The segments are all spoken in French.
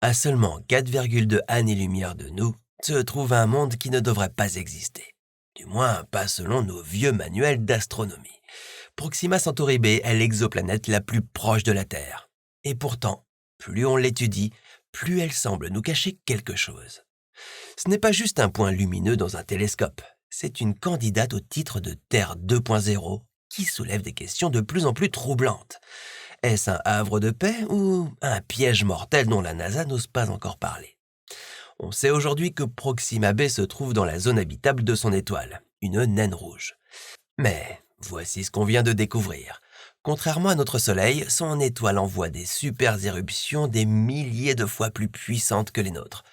À seulement 4,2 années-lumière de nous, se trouve un monde qui ne devrait pas exister. Du moins, pas selon nos vieux manuels d'astronomie. Proxima Centauri b est l'exoplanète la plus proche de la Terre. Et pourtant, plus on l'étudie, plus elle semble nous cacher quelque chose. Ce n'est pas juste un point lumineux dans un télescope, c'est une candidate au titre de Terre 2.0 qui soulève des questions de plus en plus troublantes. Est-ce un havre de paix ou un piège mortel dont la NASA n'ose pas encore parler? On sait aujourd'hui que Proxima b se trouve dans la zone habitable de son étoile, une naine rouge. Mais voici ce qu'on vient de découvrir. Contrairement à notre Soleil, son étoile envoie des super éruptions des milliers de fois plus puissantes que les nôtres.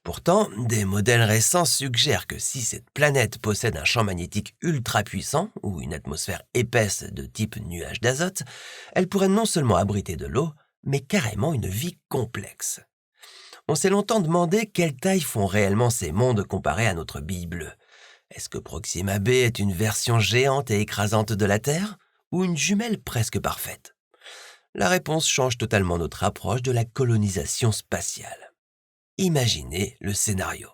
Pourtant, des modèles récents suggèrent que si cette planète possède un champ magnétique ultra puissant ou une atmosphère épaisse de type nuage d'azote, elle pourrait non seulement abriter de l'eau, mais carrément une vie complexe. On s'est longtemps demandé quelle taille font réellement ces mondes comparés à notre bille bleue. Est-ce que Proxima b est une version géante et écrasante de la Terre ou une jumelle presque parfaite? La réponse change totalement notre approche de la colonisation spatiale. Imaginez le scénario.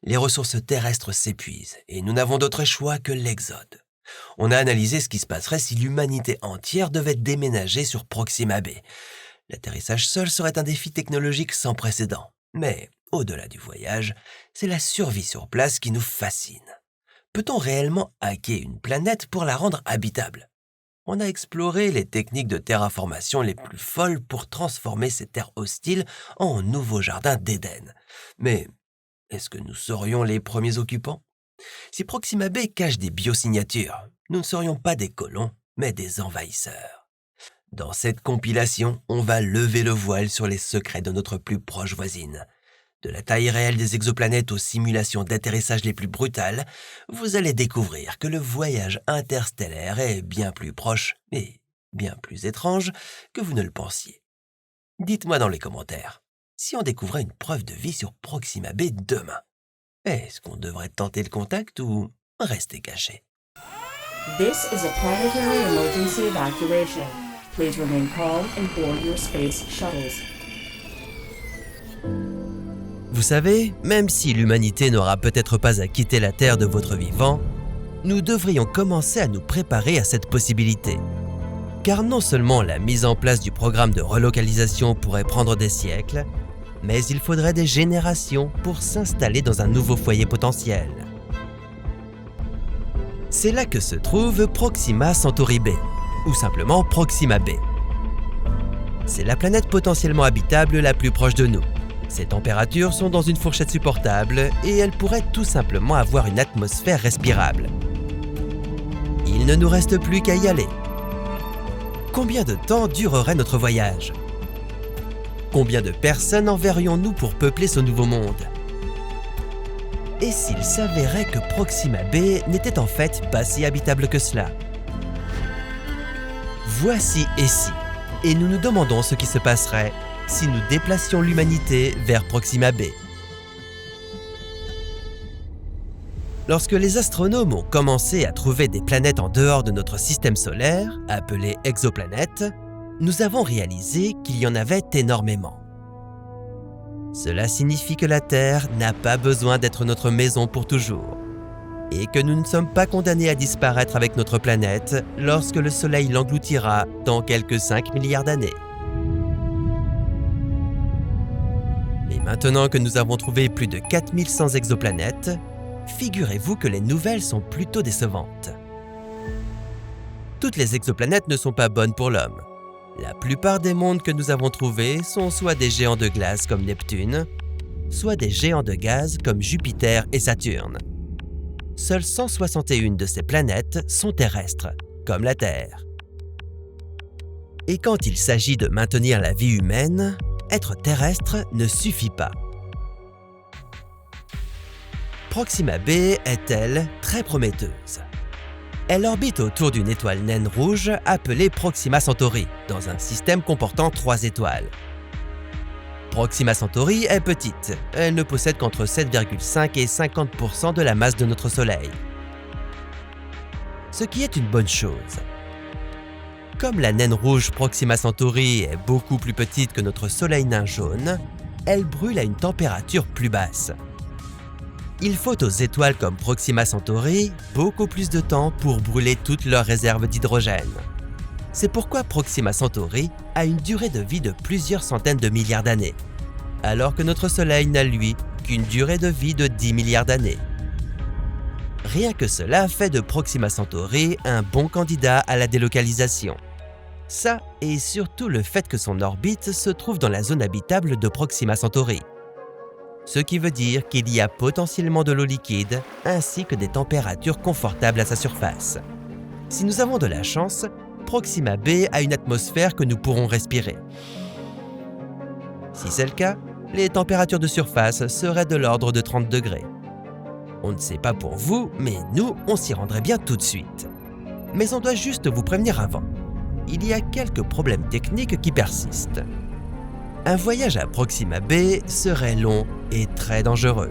Les ressources terrestres s'épuisent et nous n'avons d'autre choix que l'exode. On a analysé ce qui se passerait si l'humanité entière devait déménager sur Proxima b. L'atterrissage seul serait un défi technologique sans précédent. Mais, au-delà du voyage, c'est la survie sur place qui nous fascine. Peut-on réellement hacker une planète pour la rendre habitable? On a exploré les techniques de terraformation les plus folles pour transformer ces terres hostiles en nouveaux jardins d'Éden. Mais est-ce que nous serions les premiers occupants? Si Proxima b cache des biosignatures, nous ne serions pas des colons, mais des envahisseurs. Dans cette compilation, on va lever le voile sur les secrets de notre plus proche voisine. De la taille réelle des exoplanètes aux simulations d'atterrissage les plus brutales, vous allez découvrir que le voyage interstellaire est bien plus proche et bien plus étrange que vous ne le pensiez. Dites-moi dans les commentaires, si on découvrait une preuve de vie sur Proxima b demain, est-ce qu'on devrait tenter le contact ou rester caché? This is a planetary emergency evacuation. Please remain calm and board your space shuttles. Vous savez, même si l'humanité n'aura peut-être pas à quitter la Terre de votre vivant, nous devrions commencer à nous préparer à cette possibilité. Car non seulement la mise en place du programme de relocalisation pourrait prendre des siècles, mais il faudrait des générations pour s'installer dans un nouveau foyer potentiel. C'est là que se trouve Proxima Centauri b, ou simplement Proxima b. C'est la planète potentiellement habitable la plus proche de nous. Ses températures sont dans une fourchette supportable et elle pourrait tout simplement avoir une atmosphère respirable. Il ne nous reste plus qu'à y aller. Combien de temps durerait notre voyage? Combien de personnes enverrions-nous pour peupler ce nouveau monde? Et s'il s'avérait que Proxima b n'était en fait pas si habitable que cela? Voici et si, et nous nous demandons ce qui se passerait si nous déplacions l'humanité vers Proxima b. Lorsque les astronomes ont commencé à trouver des planètes en dehors de notre système solaire, appelées exoplanètes, nous avons réalisé qu'il y en avait énormément. Cela signifie que la Terre n'a pas besoin d'être notre maison pour toujours, et que nous ne sommes pas condamnés à disparaître avec notre planète lorsque le Soleil l'engloutira dans quelques 5 milliards d'années. Et maintenant que nous avons trouvé plus de 4100 exoplanètes, figurez-vous que les nouvelles sont plutôt décevantes. Toutes les exoplanètes ne sont pas bonnes pour l'homme. La plupart des mondes que nous avons trouvés sont soit des géants de glace comme Neptune, soit des géants de gaz comme Jupiter et Saturne. Seules 161 de ces planètes sont terrestres, comme la Terre. Et quand il s'agit de maintenir la vie humaine, être terrestre ne suffit pas. Proxima b est, elle, très prometteuse. Elle orbite autour d'une étoile naine rouge appelée Proxima Centauri, dans un système comportant 3 étoiles. Proxima Centauri est petite, elle ne possède qu'entre 7,5 et 50% de la masse de notre Soleil. Ce qui est une bonne chose. Comme la naine rouge Proxima Centauri est beaucoup plus petite que notre Soleil nain jaune, elles brûlent à une température plus basse. Il faut aux étoiles comme Proxima Centauri beaucoup plus de temps pour brûler toutes leurs réserves d'hydrogène. C'est pourquoi Proxima Centauri a une durée de vie de plusieurs centaines de milliards d'années, alors que notre Soleil n'a lui qu'une durée de vie de 10 milliards d'années. Rien que cela fait de Proxima Centauri un bon candidat à la délocalisation. Ça, et surtout le fait que son orbite se trouve dans la zone habitable de Proxima Centauri. Ce qui veut dire qu'il y a potentiellement de l'eau liquide ainsi que des températures confortables à sa surface. Si nous avons de la chance, Proxima b a une atmosphère que nous pourrons respirer. Si c'est le cas, les températures de surface seraient de l'ordre de 30 degrés. On ne sait pas pour vous, mais nous, on s'y rendrait bien tout de suite. Mais on doit juste vous prévenir avant. Il y a quelques problèmes techniques qui persistent. Un voyage à Proxima b serait long et très dangereux.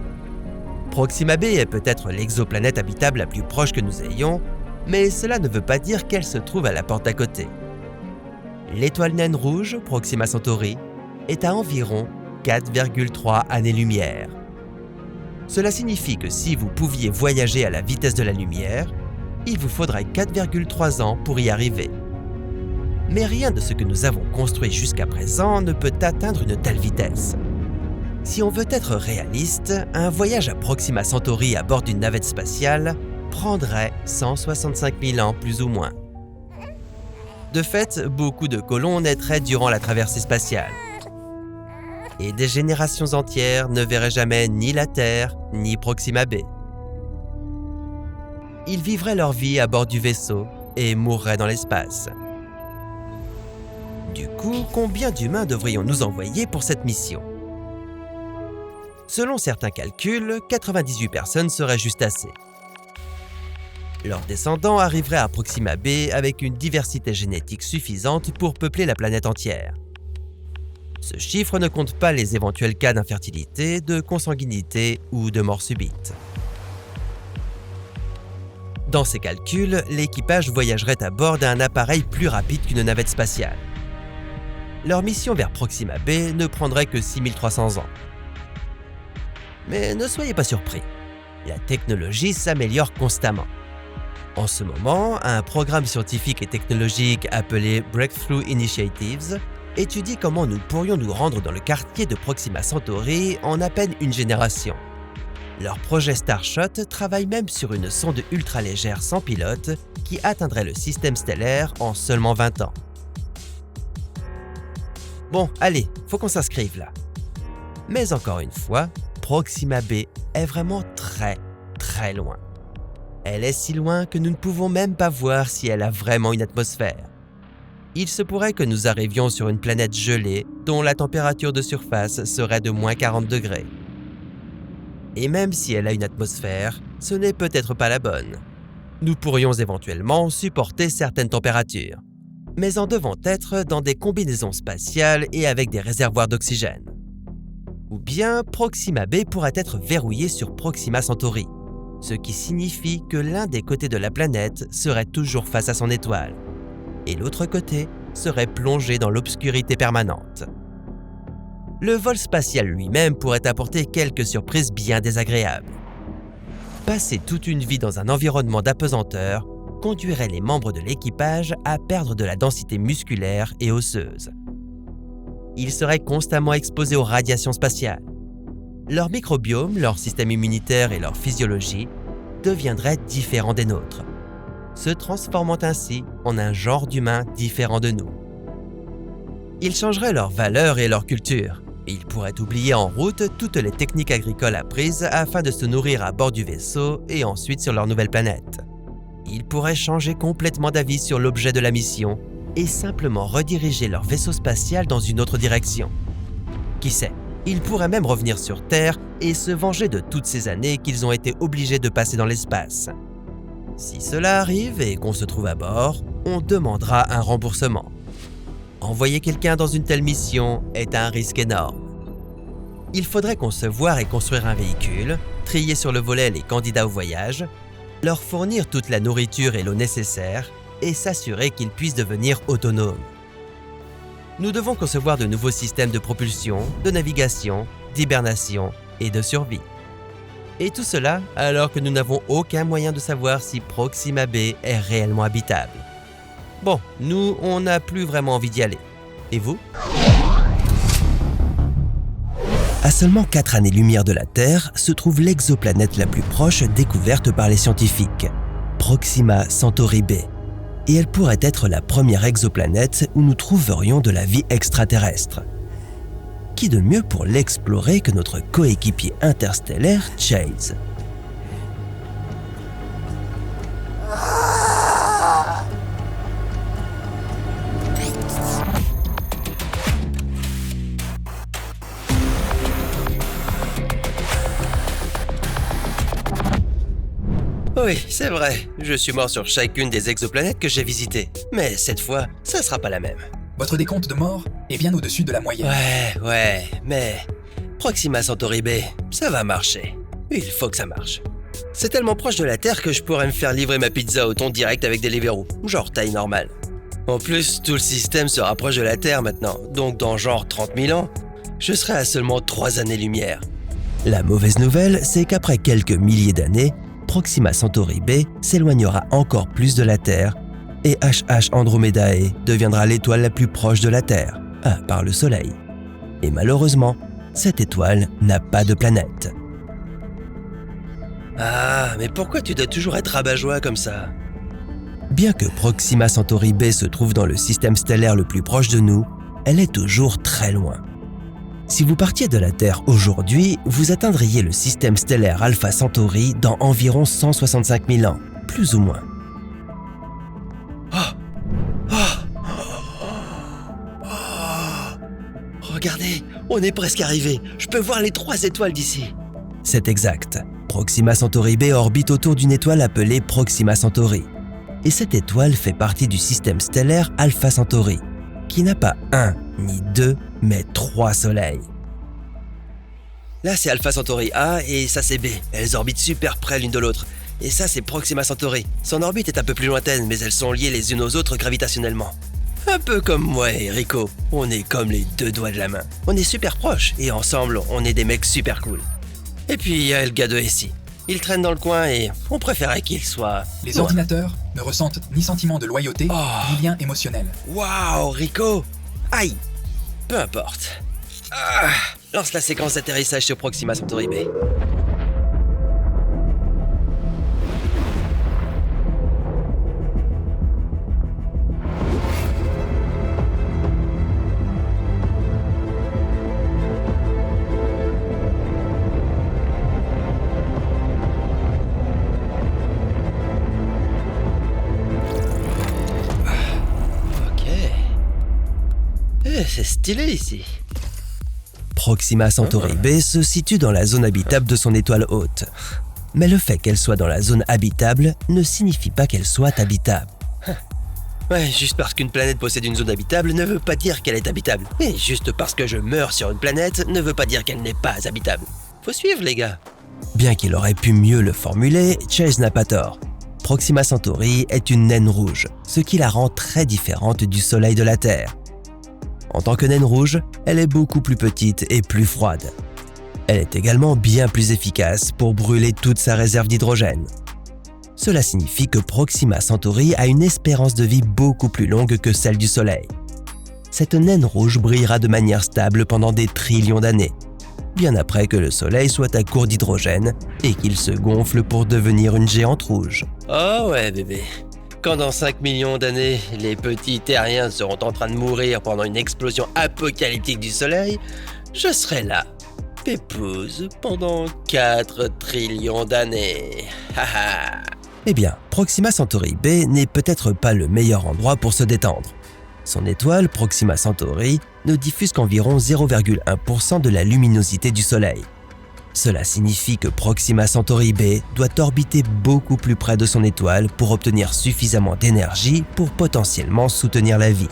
Proxima b est peut-être l'exoplanète habitable la plus proche que nous ayons, mais cela ne veut pas dire qu'elle se trouve à la porte d'à côté. L'étoile naine rouge, Proxima Centauri, est à environ 4,3 années-lumière. Cela signifie que si vous pouviez voyager à la vitesse de la lumière, il vous faudrait 4,3 ans pour y arriver. Mais rien de ce que nous avons construit jusqu'à présent ne peut atteindre une telle vitesse. Si on veut être réaliste, un voyage à Proxima Centauri à bord d'une navette spatiale prendrait 165 000 ans plus ou moins. De fait, beaucoup de colons naîtraient durant la traversée spatiale. Et des générations entières ne verraient jamais ni la Terre, ni Proxima b. Ils vivraient leur vie à bord du vaisseau et mourraient dans l'espace. Du coup, combien d'humains devrions-nous envoyer pour cette mission? Selon certains calculs, 98 personnes seraient juste assez. Leurs descendants arriveraient à Proxima b avec une diversité génétique suffisante pour peupler la planète entière. Ce chiffre ne compte pas les éventuels cas d'infertilité, de consanguinité ou de mort subite. Dans ces calculs, l'équipage voyagerait à bord d'un appareil plus rapide qu'une navette spatiale. Leur mission vers Proxima b ne prendrait que 6300 ans. Mais ne soyez pas surpris, la technologie s'améliore constamment. En ce moment, un programme scientifique et technologique appelé Breakthrough Initiatives étudie comment nous pourrions nous rendre dans le quartier de Proxima Centauri en à peine une génération. Leur projet Starshot travaille même sur une sonde ultra-légère sans pilote qui atteindrait le système stellaire en seulement 20 ans. Bon, allez, faut qu'on s'inscrive là. Mais encore une fois, Proxima b est vraiment très loin. Elle est si loin que nous ne pouvons même pas voir si elle a vraiment une atmosphère. Il se pourrait que nous arrivions sur une planète gelée dont la température de surface serait de moins 40 degrés. Et même si elle a une atmosphère, ce n'est peut-être pas la bonne. Nous pourrions éventuellement supporter certaines températures, mais en devant être dans des combinaisons spatiales et avec des réservoirs d'oxygène. Ou bien Proxima b pourrait être verrouillé sur Proxima Centauri, ce qui signifie que l'un des côtés de la planète serait toujours face à son étoile, et l'autre côté serait plongé dans l'obscurité permanente. Le vol spatial lui-même pourrait apporter quelques surprises bien désagréables. Passer toute une vie dans un environnement d'apesanteur conduirait les membres de l'équipage à perdre de la densité musculaire et osseuse. Ils seraient constamment exposés aux radiations spatiales. Leur microbiome, leur système immunitaire et leur physiologie deviendraient différents des nôtres, se transformant ainsi en un genre d'humains différent de nous. Ils changeraient leurs valeurs et leur culture. Ils pourraient oublier en route toutes les techniques agricoles apprises afin de se nourrir à bord du vaisseau et ensuite sur leur nouvelle planète. Ils pourraient changer complètement d'avis sur l'objet de la mission et simplement rediriger leur vaisseau spatial dans une autre direction. Qui sait, ils pourraient même revenir sur Terre et se venger de toutes ces années qu'ils ont été obligés de passer dans l'espace. Si cela arrive et qu'on se trouve à bord, on demandera un remboursement. Envoyer quelqu'un dans une telle mission est un risque énorme. Il faudrait concevoir et construire un véhicule, trier sur le volet les candidats au voyage, leur fournir toute la nourriture et l'eau nécessaires et s'assurer qu'ils puissent devenir autonomes. nous devons concevoir de nouveaux systèmes de propulsion, de navigation, d'hibernation et de survie. Et tout cela alors que nous n'avons aucun moyen de savoir si Proxima b est réellement habitable. Bon, nous, on n'a plus vraiment envie d'y aller. Et vous ? À seulement 4 années-lumière de la Terre se trouve l'exoplanète la plus proche découverte par les scientifiques, Proxima Centauri b. Et elle pourrait être la première exoplanète où nous trouverions de la vie extraterrestre. Qui de mieux pour l'explorer que notre coéquipier interstellaire Chase ? Oui, c'est vrai. Je suis mort sur chacune des exoplanètes que j'ai visitées. Mais cette fois, ça sera pas la même. Votre décompte de morts est bien au-dessus de la moyenne. Ouais, mais Proxima Centauri b, ça va marcher. Il faut que ça marche. C'est tellement proche de la Terre que je pourrais me faire livrer ma pizza au thon direct avec des Deliveroo, genre taille normale. En plus, tout le système se rapproche de la Terre maintenant, donc dans genre 30 000 ans, je serai à seulement 3 années-lumière. La mauvaise nouvelle, c'est qu'après quelques milliers d'années, Proxima Centauri b s'éloignera encore plus de la Terre et HH Andromedae deviendra l'étoile la plus proche de la Terre, à part le Soleil. Et malheureusement, cette étoile n'a pas de planète. Ah, mais pourquoi tu dois toujours être rabat-joie comme ça ? Bien que Proxima Centauri b se trouve dans le système stellaire le plus proche de nous, elle est toujours très loin. Si vous partiez de la Terre aujourd'hui, vous atteindriez le système stellaire Alpha Centauri dans environ 165 000 ans, plus ou moins. Regardez, on est presque arrivé. Je peux voir les 3 étoiles d'ici. C'est exact. Proxima Centauri b orbite autour d'une étoile appelée Proxima Centauri. Et cette étoile fait partie du système stellaire Alpha Centauri, qui n'a pas 1 ni 2, mais 3 soleils. Là, c'est Alpha Centauri A et ça, c'est B. Elles orbitent super près l'une de l'autre. Et ça, c'est Proxima Centauri. Son orbite est un peu plus lointaine, mais elles sont liées les unes aux autres gravitationnellement. Un peu comme moi et Rico. On est comme les 2 doigts de la main. On est super proches et ensemble, on est des mecs super cool. Et puis, il y a le gars de SI. Il traîne dans le coin et on préférait qu'il soit... Les ordinateurs ne ressentent ni sentiment de loyauté, ni lien émotionnel. Waouh, Rico! Aïe! Peu importe. Lance la séquence d'atterrissage sur Proxima Centauri b. C'est stylé ici. Proxima Centauri b se situe dans la zone habitable de son étoile hôte. Mais le fait qu'elle soit dans la zone habitable ne signifie pas qu'elle soit habitable. Ouais, juste parce qu'une planète possède une zone habitable ne veut pas dire qu'elle est habitable. Et juste parce que je meurs sur une planète ne veut pas dire qu'elle n'est pas habitable. Faut suivre, les gars. Bien qu'il aurait pu mieux le formuler, Chase n'a pas tort. Proxima Centauri est une naine rouge, ce qui la rend très différente du Soleil de la Terre. En tant que naine rouge, elle est beaucoup plus petite et plus froide. Elle est également bien plus efficace pour brûler toute sa réserve d'hydrogène. Cela signifie que Proxima Centauri a une espérance de vie beaucoup plus longue que celle du Soleil. Cette naine rouge brillera de manière stable pendant des trillions d'années, bien après que le Soleil soit à court d'hydrogène et qu'il se gonfle pour devenir une géante rouge. Oh ouais, bébé. Quand dans 5 millions d'années, les petits terriens seront en train de mourir pendant une explosion apocalyptique du Soleil, je serai là, pépouze, pendant 4 trillions d'années. Eh bien, Proxima Centauri b n'est peut-être pas le meilleur endroit pour se détendre. Son étoile, Proxima Centauri, ne diffuse qu'environ 0,1% de la luminosité du Soleil. Cela signifie que Proxima Centauri b doit orbiter beaucoup plus près de son étoile pour obtenir suffisamment d'énergie pour potentiellement soutenir la vie.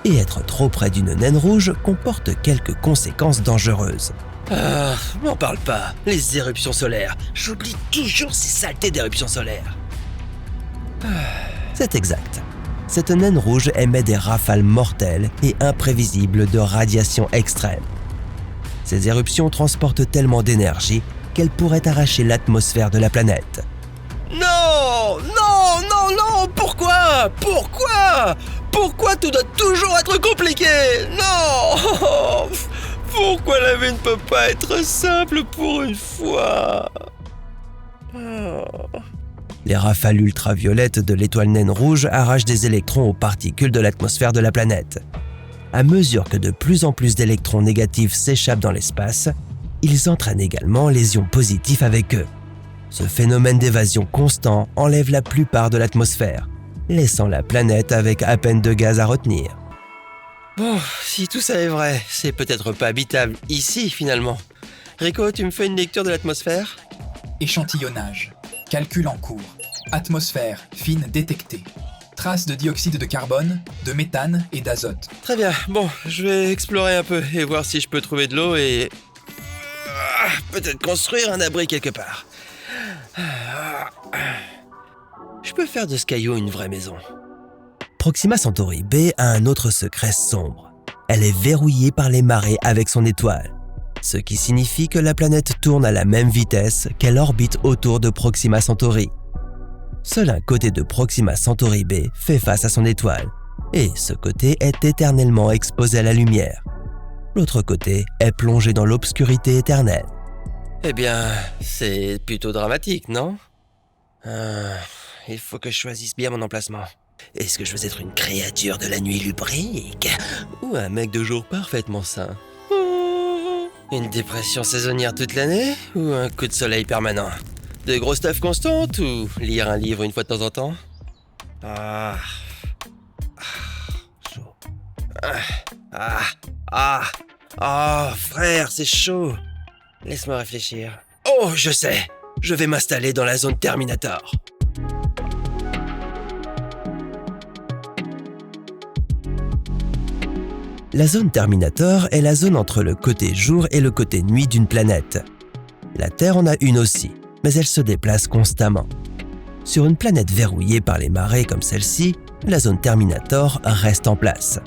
Et être trop près d'une naine rouge comporte quelques conséquences dangereuses. M'en parle pas, les éruptions solaires. J'oublie toujours ces saletés d'éruptions solaires. C'est exact. Cette naine rouge émet des rafales mortelles et imprévisibles de radiation extrême. Ces éruptions transportent tellement d'énergie qu'elles pourraient arracher l'atmosphère de la planète. Non! Non! Non! Non! Pourquoi? Pourquoi? Pourquoi tout doit toujours être compliqué? Non! Pourquoi la vie ne peut pas être simple pour une fois? Les rafales ultraviolettes de l'étoile naine rouge arrachent des électrons aux particules de l'atmosphère de la planète. À mesure que de plus en plus d'électrons négatifs s'échappent dans l'espace, ils entraînent également les ions positifs avec eux. Ce phénomène d'évasion constant enlève la plupart de l'atmosphère, laissant la planète avec à peine de gaz à retenir. Bon, si tout ça est vrai, c'est peut-être pas habitable ici finalement. Rico, tu me fais une lecture de l'atmosphère? Échantillonnage. Calcul en cours. Atmosphère fine détectée. Traces de dioxyde de carbone, de méthane et d'azote. Très bien, bon, je vais explorer un peu et voir si je peux trouver de l'eau et... peut-être construire un abri quelque part. Je peux faire de ce caillou une vraie maison. Proxima Centauri B a un autre secret sombre. Elle est verrouillée par les marées avec son étoile, ce qui signifie que la planète tourne à la même vitesse qu'elle orbite autour de Proxima Centauri. Seul un côté de Proxima Centauri B fait face à son étoile, et ce côté est éternellement exposé à la lumière. L'autre côté est plongé dans l'obscurité éternelle. Eh bien, c'est plutôt dramatique, non? Il faut que je choisisse bien mon emplacement. Est-ce que je veux être une créature de la nuit lubrique ou un mec de jour parfaitement sain? Une dépression saisonnière toute l'année ou un coup de soleil permanent? De gros stuff constantes ou lire un livre une fois de temps en temps? Chaud. Frère, c'est chaud. Laisse-moi réfléchir. Oh, je sais. Je vais m'installer dans la zone Terminator. La zone Terminator est la zone entre le côté jour et le côté nuit d'une planète. La Terre en a une aussi, mais elle se déplace constamment. Sur une planète verrouillée par les marées comme celle-ci, la zone Terminator reste en place.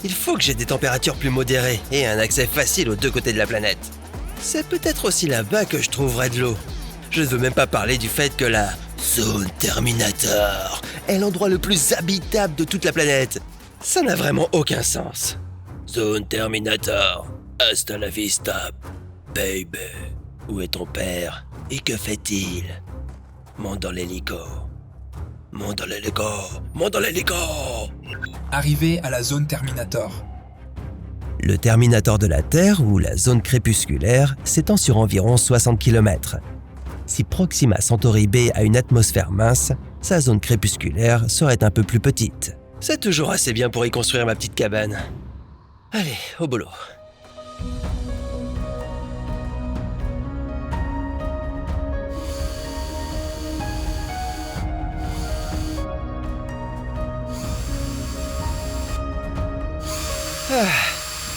Il faut que j'ai des températures plus modérées et un accès facile aux deux côtés de la planète. C'est peut-être aussi là-bas que je trouverai de l'eau. Je ne veux même pas parler du fait que la zone Terminator est l'endroit le plus habitable de toute la planète. Ça n'a vraiment aucun sens. Zone Terminator, hasta la vista, baby. Où est ton père et que fait-il? Monte dans l'hélico. Monte dans l'hélico. Monte dans l'hélico. Arrivé à la zone Terminator. Le Terminator de la Terre, ou la zone crépusculaire, s'étend sur environ 60 km. Si Proxima Centauri B a une atmosphère mince, sa zone crépusculaire serait un peu plus petite. C'est toujours assez bien pour y construire ma petite cabane. Allez, au boulot.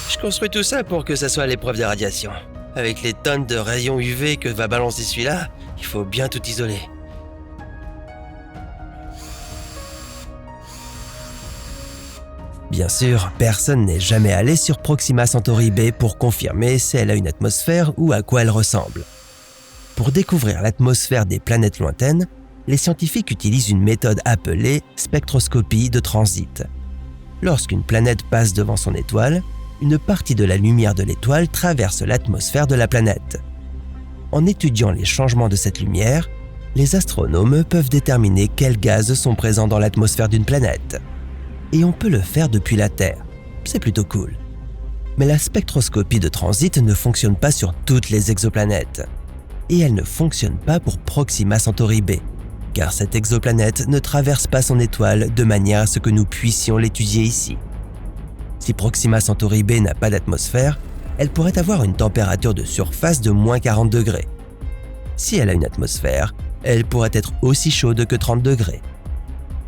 Je construis tout ça pour que ça soit à l'épreuve des radiations. Avec les tonnes de rayons UV que va balancer celui-là, il faut bien tout isoler. Bien sûr, personne n'est jamais allé sur Proxima Centauri B pour confirmer si elle a une atmosphère ou à quoi elle ressemble. Pour découvrir l'atmosphère des planètes lointaines, les scientifiques utilisent une méthode appelée spectroscopie de transit. Lorsqu'une planète passe devant son étoile, une partie de la lumière de l'étoile traverse l'atmosphère de la planète. En étudiant les changements de cette lumière, les astronomes peuvent déterminer quels gaz sont présents dans l'atmosphère d'une planète. Et on peut le faire depuis la Terre. C'est plutôt cool. Mais la spectroscopie de transit ne fonctionne pas sur toutes les exoplanètes. Et elle ne fonctionne pas pour Proxima Centauri B, car cette exoplanète ne traverse pas son étoile de manière à ce que nous puissions l'étudier ici. Si Proxima Centauri B n'a pas d'atmosphère, elle pourrait avoir une température de surface de moins 40 degrés. Si elle a une atmosphère, elle pourrait être aussi chaude que 30 degrés.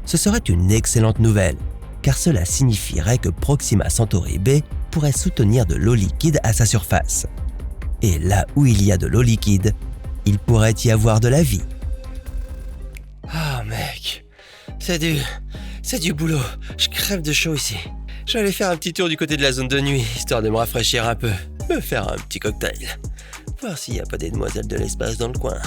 Ce serait une excellente nouvelle, car cela signifierait que Proxima Centauri B pourrait soutenir de l'eau liquide à sa surface. Et là où il y a de l'eau liquide, il pourrait y avoir de la vie. Ah mec, C'est du boulot. Je crève de chaud ici. Je vais aller faire un petit tour du côté de la zone de nuit, histoire de me rafraîchir un peu. Me faire un petit cocktail. Voir s'il n'y a pas des demoiselles de l'espace dans le coin.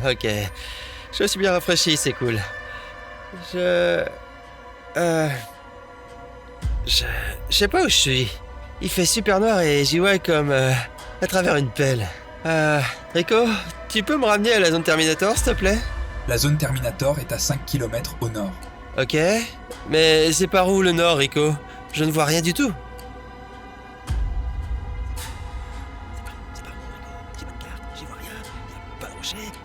Ok, je suis bien rafraîchi, c'est cool. Je sais pas où je suis. Il fait super noir et j'y vois comme à travers une pelle. Rico, tu peux me ramener à la zone Terminator, s'il te plaît? La zone Terminator est à 5 km au nord. Ok, mais c'est par où le nord, Rico? Je ne vois rien du tout.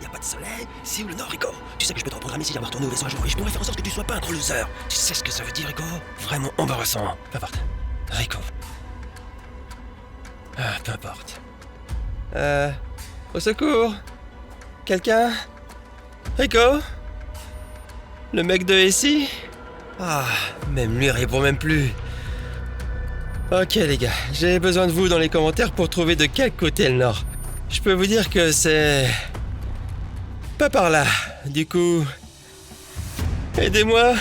Y a pas de soleil. C'est où le nord, Rico? Tu sais que je peux te reprogrammer si j'aimerais retourner au vaisseau un jour et je pourrais faire en sorte que tu sois pas un gros loser. Tu sais ce que ça veut dire, Rico? Vraiment embarrassant. Peu importe. Rico. Peu importe. Au secours? Quelqu'un? Rico? Le mec de ici? Même lui répond même plus. Ok les gars, j'ai besoin de vous dans les commentaires pour trouver de quel côté est le nord. Je peux vous dire que c'est... pas par là. Du coup... aidez-moi.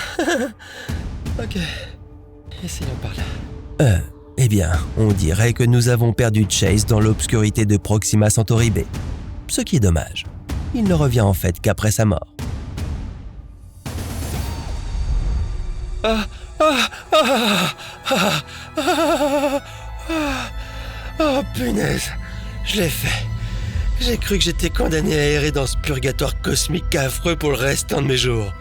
Ok. Essayons par là. Eh bien, on dirait que nous avons perdu Chase dans l'obscurité de Proxima Centauri B. Ce qui est dommage. Il ne revient en fait qu'après sa mort. Oh punaise, je l'ai fait. J'ai cru que j'étais condamné à errer dans ce purgatoire cosmique affreux pour le restant de mes jours.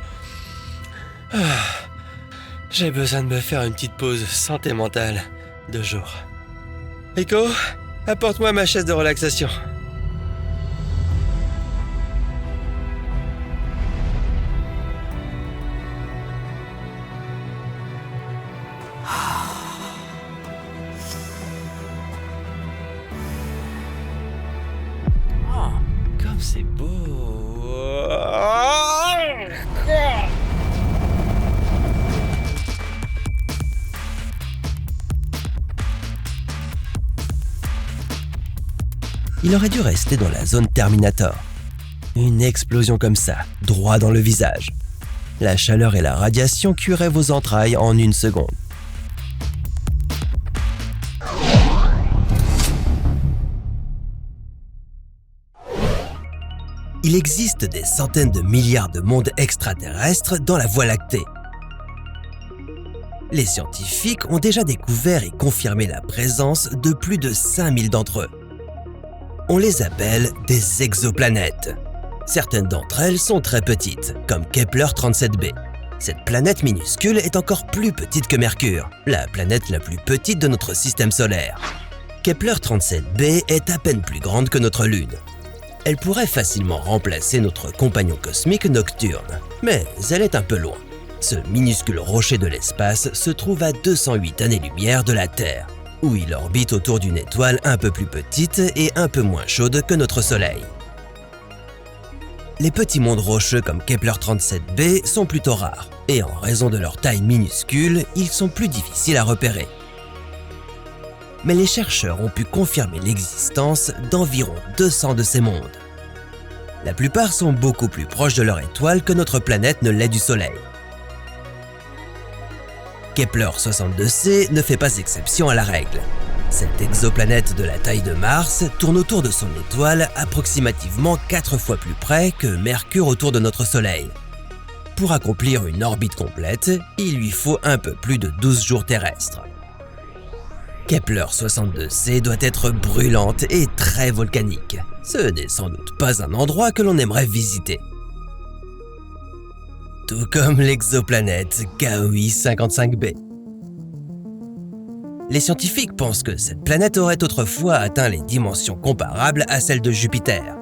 J'ai besoin de me faire une petite pause santé mentale de jour. Rico, apporte-moi ma chaise de relaxation. Comme c'est beau. Il aurait dû rester dans la zone Terminator. Une explosion comme ça, droit dans le visage. La chaleur et la radiation cuiraient vos entrailles en une seconde. Il existe des centaines de milliards de mondes extraterrestres dans la Voie lactée. Les scientifiques ont déjà découvert et confirmé la présence de plus de 5000 d'entre eux. On les appelle des exoplanètes. Certaines d'entre elles sont très petites, comme Kepler 37b. Cette planète minuscule est encore plus petite que Mercure, la planète la plus petite de notre système solaire. Kepler 37b est à peine plus grande que notre Lune. Elle pourrait facilement remplacer notre compagnon cosmique Nocturne, mais elle est un peu loin. Ce minuscule rocher de l'espace se trouve à 208 années-lumière de la Terre, où il orbite autour d'une étoile un peu plus petite et un peu moins chaude que notre Soleil. Les petits mondes rocheux comme Kepler 37b sont plutôt rares, et en raison de leur taille minuscule, ils sont plus difficiles à repérer. Mais les chercheurs ont pu confirmer l'existence d'environ 200 de ces mondes. La plupart sont beaucoup plus proches de leur étoile que notre planète ne l'est du Soleil. Kepler 62c ne fait pas exception à la règle. Cette exoplanète de la taille de Mars tourne autour de son étoile approximativement 4 fois plus près que Mercure autour de notre Soleil. Pour accomplir une orbite complète, il lui faut un peu plus de 12 jours terrestres. Kepler 62c doit être brûlante et très volcanique. Ce n'est sans doute pas un endroit que l'on aimerait visiter. Tout comme l'exoplanète KOI 55b. Les scientifiques pensent que cette planète aurait autrefois atteint les dimensions comparables à celles de Jupiter,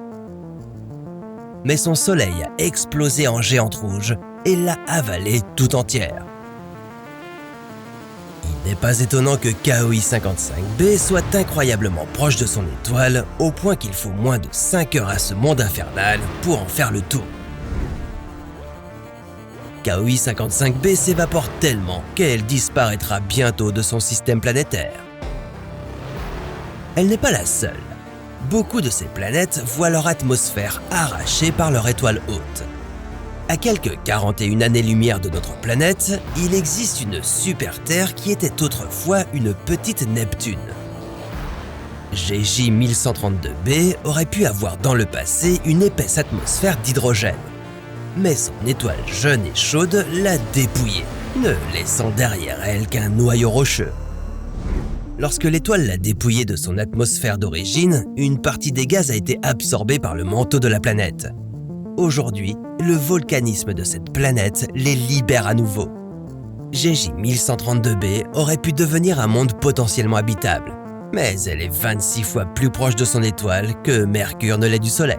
mais son soleil a explosé en géante rouge et l'a avalée tout entière. Il n'est pas étonnant que KOI 55b soit incroyablement proche de son étoile, au point qu'il faut moins de 5 heures à ce monde infernal pour en faire le tour. KOI 55b s'évapore tellement qu'elle disparaîtra bientôt de son système planétaire. Elle n'est pas la seule. Beaucoup de ces planètes voient leur atmosphère arrachée par leur étoile hôte. À quelques 41 années-lumière de notre planète, il existe une super-Terre qui était autrefois une petite Neptune. GJ 1132b aurait pu avoir dans le passé une épaisse atmosphère d'hydrogène. Mais son étoile jeune et chaude l'a dépouillée, ne laissant derrière elle qu'un noyau rocheux. Lorsque l'étoile l'a dépouillée de son atmosphère d'origine, une partie des gaz a été absorbée par le manteau de la planète. Aujourd'hui, le volcanisme de cette planète les libère à nouveau. GJ 1132b aurait pu devenir un monde potentiellement habitable, mais elle est 26 fois plus proche de son étoile que Mercure ne l'est du Soleil.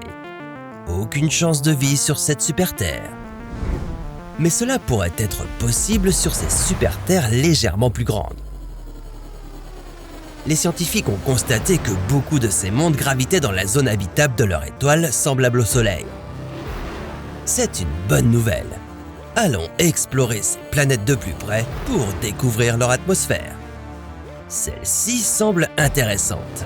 Aucune chance de vie sur cette super-Terre. Mais cela pourrait être possible sur ces super-Terres légèrement plus grandes. Les scientifiques ont constaté que beaucoup de ces mondes gravitaient dans la zone habitable de leur étoile semblable au Soleil. C'est une bonne nouvelle. Allons explorer ces planètes de plus près pour découvrir leur atmosphère. Celle-ci semble intéressante.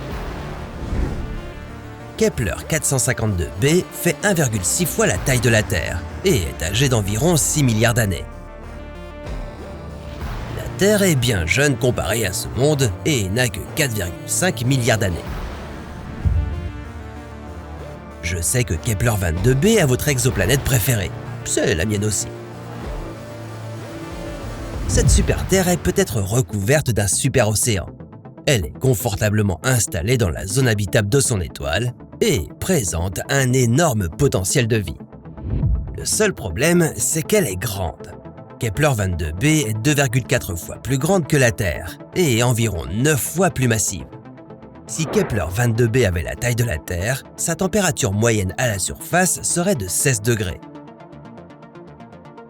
Kepler 452b fait 1,6 fois la taille de la Terre et est âgé d'environ 6 milliards d'années. La Terre est bien jeune comparée à ce monde et n'a que 4,5 milliards d'années. Je sais que Kepler 22b est votre exoplanète préférée. C'est la mienne aussi. Cette super-Terre est peut-être recouverte d'un super-océan. Elle est confortablement installée dans la zone habitable de son étoile et présente un énorme potentiel de vie. Le seul problème, c'est qu'elle est grande. Kepler 22b est 2,4 fois plus grande que la Terre et environ 9 fois plus massive. Si Kepler 22b avait la taille de la Terre, sa température moyenne à la surface serait de 16 degrés.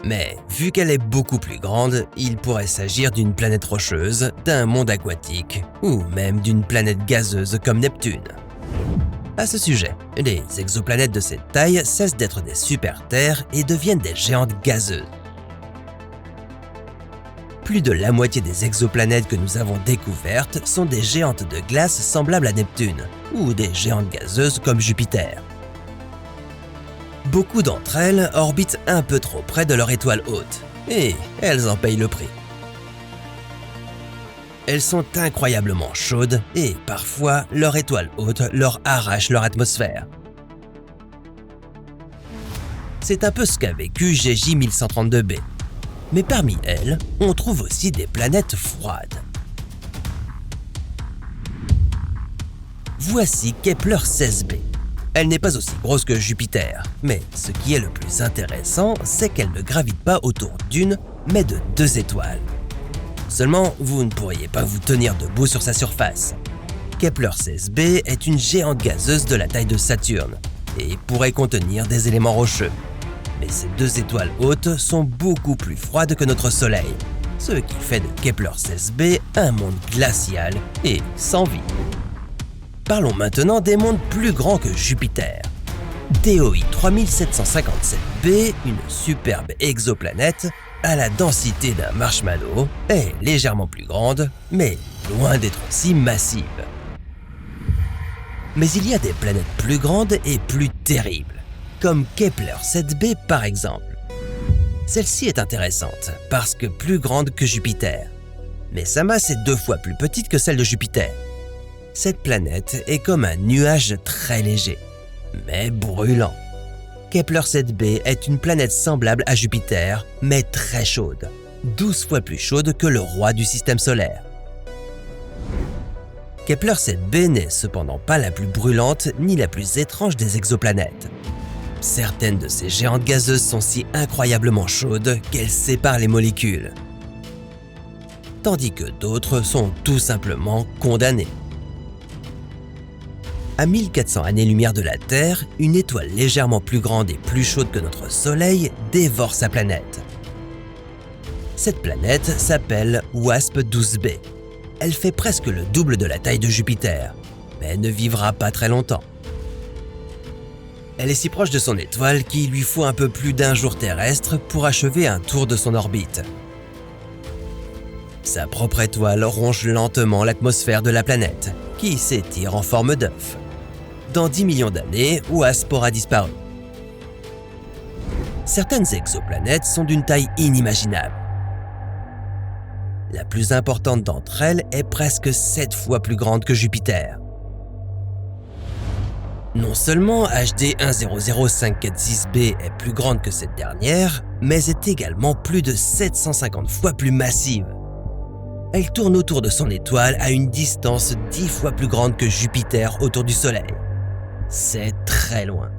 Mais vu qu'elle est beaucoup plus grande, il pourrait s'agir d'une planète rocheuse, d'un monde aquatique ou même d'une planète gazeuse comme Neptune. À ce sujet, les exoplanètes de cette taille cessent d'être des super-Terres et deviennent des géantes gazeuses. Plus de la moitié des exoplanètes que nous avons découvertes sont des géantes de glace semblables à Neptune ou des géantes gazeuses comme Jupiter. Beaucoup d'entre elles orbitent un peu trop près de leur étoile hôte, et elles en payent le prix. Elles sont incroyablement chaudes et parfois leur étoile hôte leur arrache leur atmosphère. C'est un peu ce qu'a vécu GJ 1132b. Mais parmi elles, on trouve aussi des planètes froides. Voici Kepler 16b. Elle n'est pas aussi grosse que Jupiter, mais ce qui est le plus intéressant, c'est qu'elle ne gravite pas autour d'une, mais de 2 étoiles. Seulement, vous ne pourriez pas vous tenir debout sur sa surface. Kepler 16b est une géante gazeuse de la taille de Saturne et pourrait contenir des éléments rocheux. Mais ces 2 étoiles hautes sont beaucoup plus froides que notre Soleil, ce qui fait de Kepler 16b un monde glacial et sans vie. Parlons maintenant des mondes plus grands que Jupiter. DOI 3757b, une superbe exoplanète à la densité d'un marshmallow, est légèrement plus grande, mais loin d'être aussi massive. Mais il y a des planètes plus grandes et plus terribles, comme Kepler 7b par exemple. Celle-ci est intéressante parce que plus grande que Jupiter, mais sa masse est 2 fois plus petite que celle de Jupiter. Cette planète est comme un nuage très léger, mais brûlant. Kepler 7b est une planète semblable à Jupiter, mais très chaude, 12 fois plus chaude que le roi du système solaire. Kepler 7b n'est cependant pas la plus brûlante ni la plus étrange des exoplanètes. Certaines de ces géantes gazeuses sont si incroyablement chaudes qu'elles séparent les molécules, tandis que d'autres sont tout simplement condamnées. À 1400 années-lumière de la Terre, une étoile légèrement plus grande et plus chaude que notre Soleil dévore sa planète. Cette planète s'appelle WASP-12b. Elle fait presque le double de la taille de Jupiter, mais elle ne vivra pas très longtemps. Elle est si proche de son étoile qu'il lui faut un peu plus d'1 jour terrestre pour achever un tour de son orbite. Sa propre étoile ronge lentement l'atmosphère de la planète, qui s'étire en forme d'œuf. Dans 10 millions d'années, WASP aura disparu. Certaines exoplanètes sont d'une taille inimaginable. La plus importante d'entre elles est presque 7 fois plus grande que Jupiter. Non seulement HD 100546b est plus grande que cette dernière, mais est également plus de 750 fois plus massive. Elle tourne autour de son étoile à une distance 10 fois plus grande que Jupiter autour du Soleil. C'est très loin.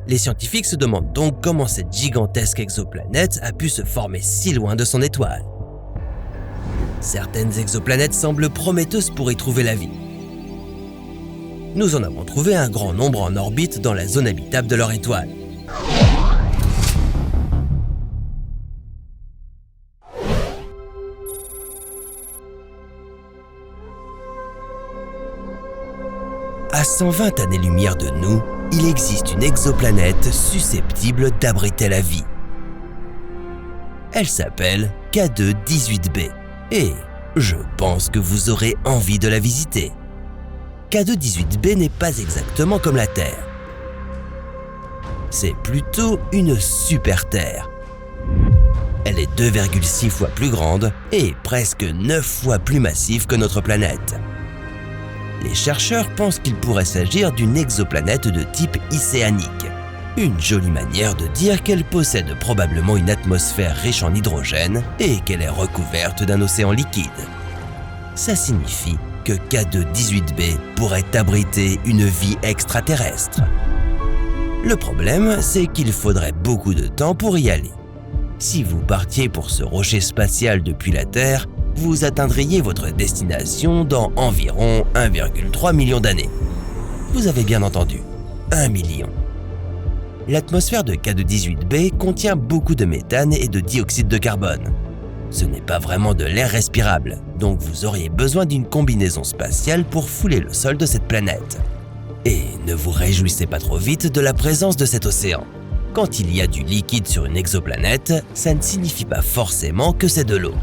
Les scientifiques se demandent donc comment cette gigantesque exoplanète a pu se former si loin de son étoile. Certaines exoplanètes semblent prometteuses pour y trouver la vie. Nous en avons trouvé un grand nombre en orbite dans la zone habitable de leur étoile. À 120 années-lumière de nous, il existe une exoplanète susceptible d'abriter la vie. Elle s'appelle K2-18b et je pense que vous aurez envie de la visiter. K2-18b n'est pas exactement comme la Terre. C'est plutôt une super-Terre. Elle est 2,6 fois plus grande et presque 9 fois plus massive que notre planète. Les chercheurs pensent qu'il pourrait s'agir d'une exoplanète de type océanique. Une jolie manière de dire qu'elle possède probablement une atmosphère riche en hydrogène et qu'elle est recouverte d'un océan liquide. Ça signifie que K2-18b pourrait abriter une vie extraterrestre. Le problème, c'est qu'il faudrait beaucoup de temps pour y aller. Si vous partiez pour ce rocher spatial depuis la Terre, vous atteindriez votre destination dans environ 1,3 million d'années. Vous avez bien entendu, 1 million. L'atmosphère de K2-18b contient beaucoup de méthane et de dioxyde de carbone. Ce n'est pas vraiment de l'air respirable, donc vous auriez besoin d'une combinaison spatiale pour fouler le sol de cette planète. Et ne vous réjouissez pas trop vite de la présence de cet océan. Quand il y a du liquide sur une exoplanète, ça ne signifie pas forcément que c'est de l'eau.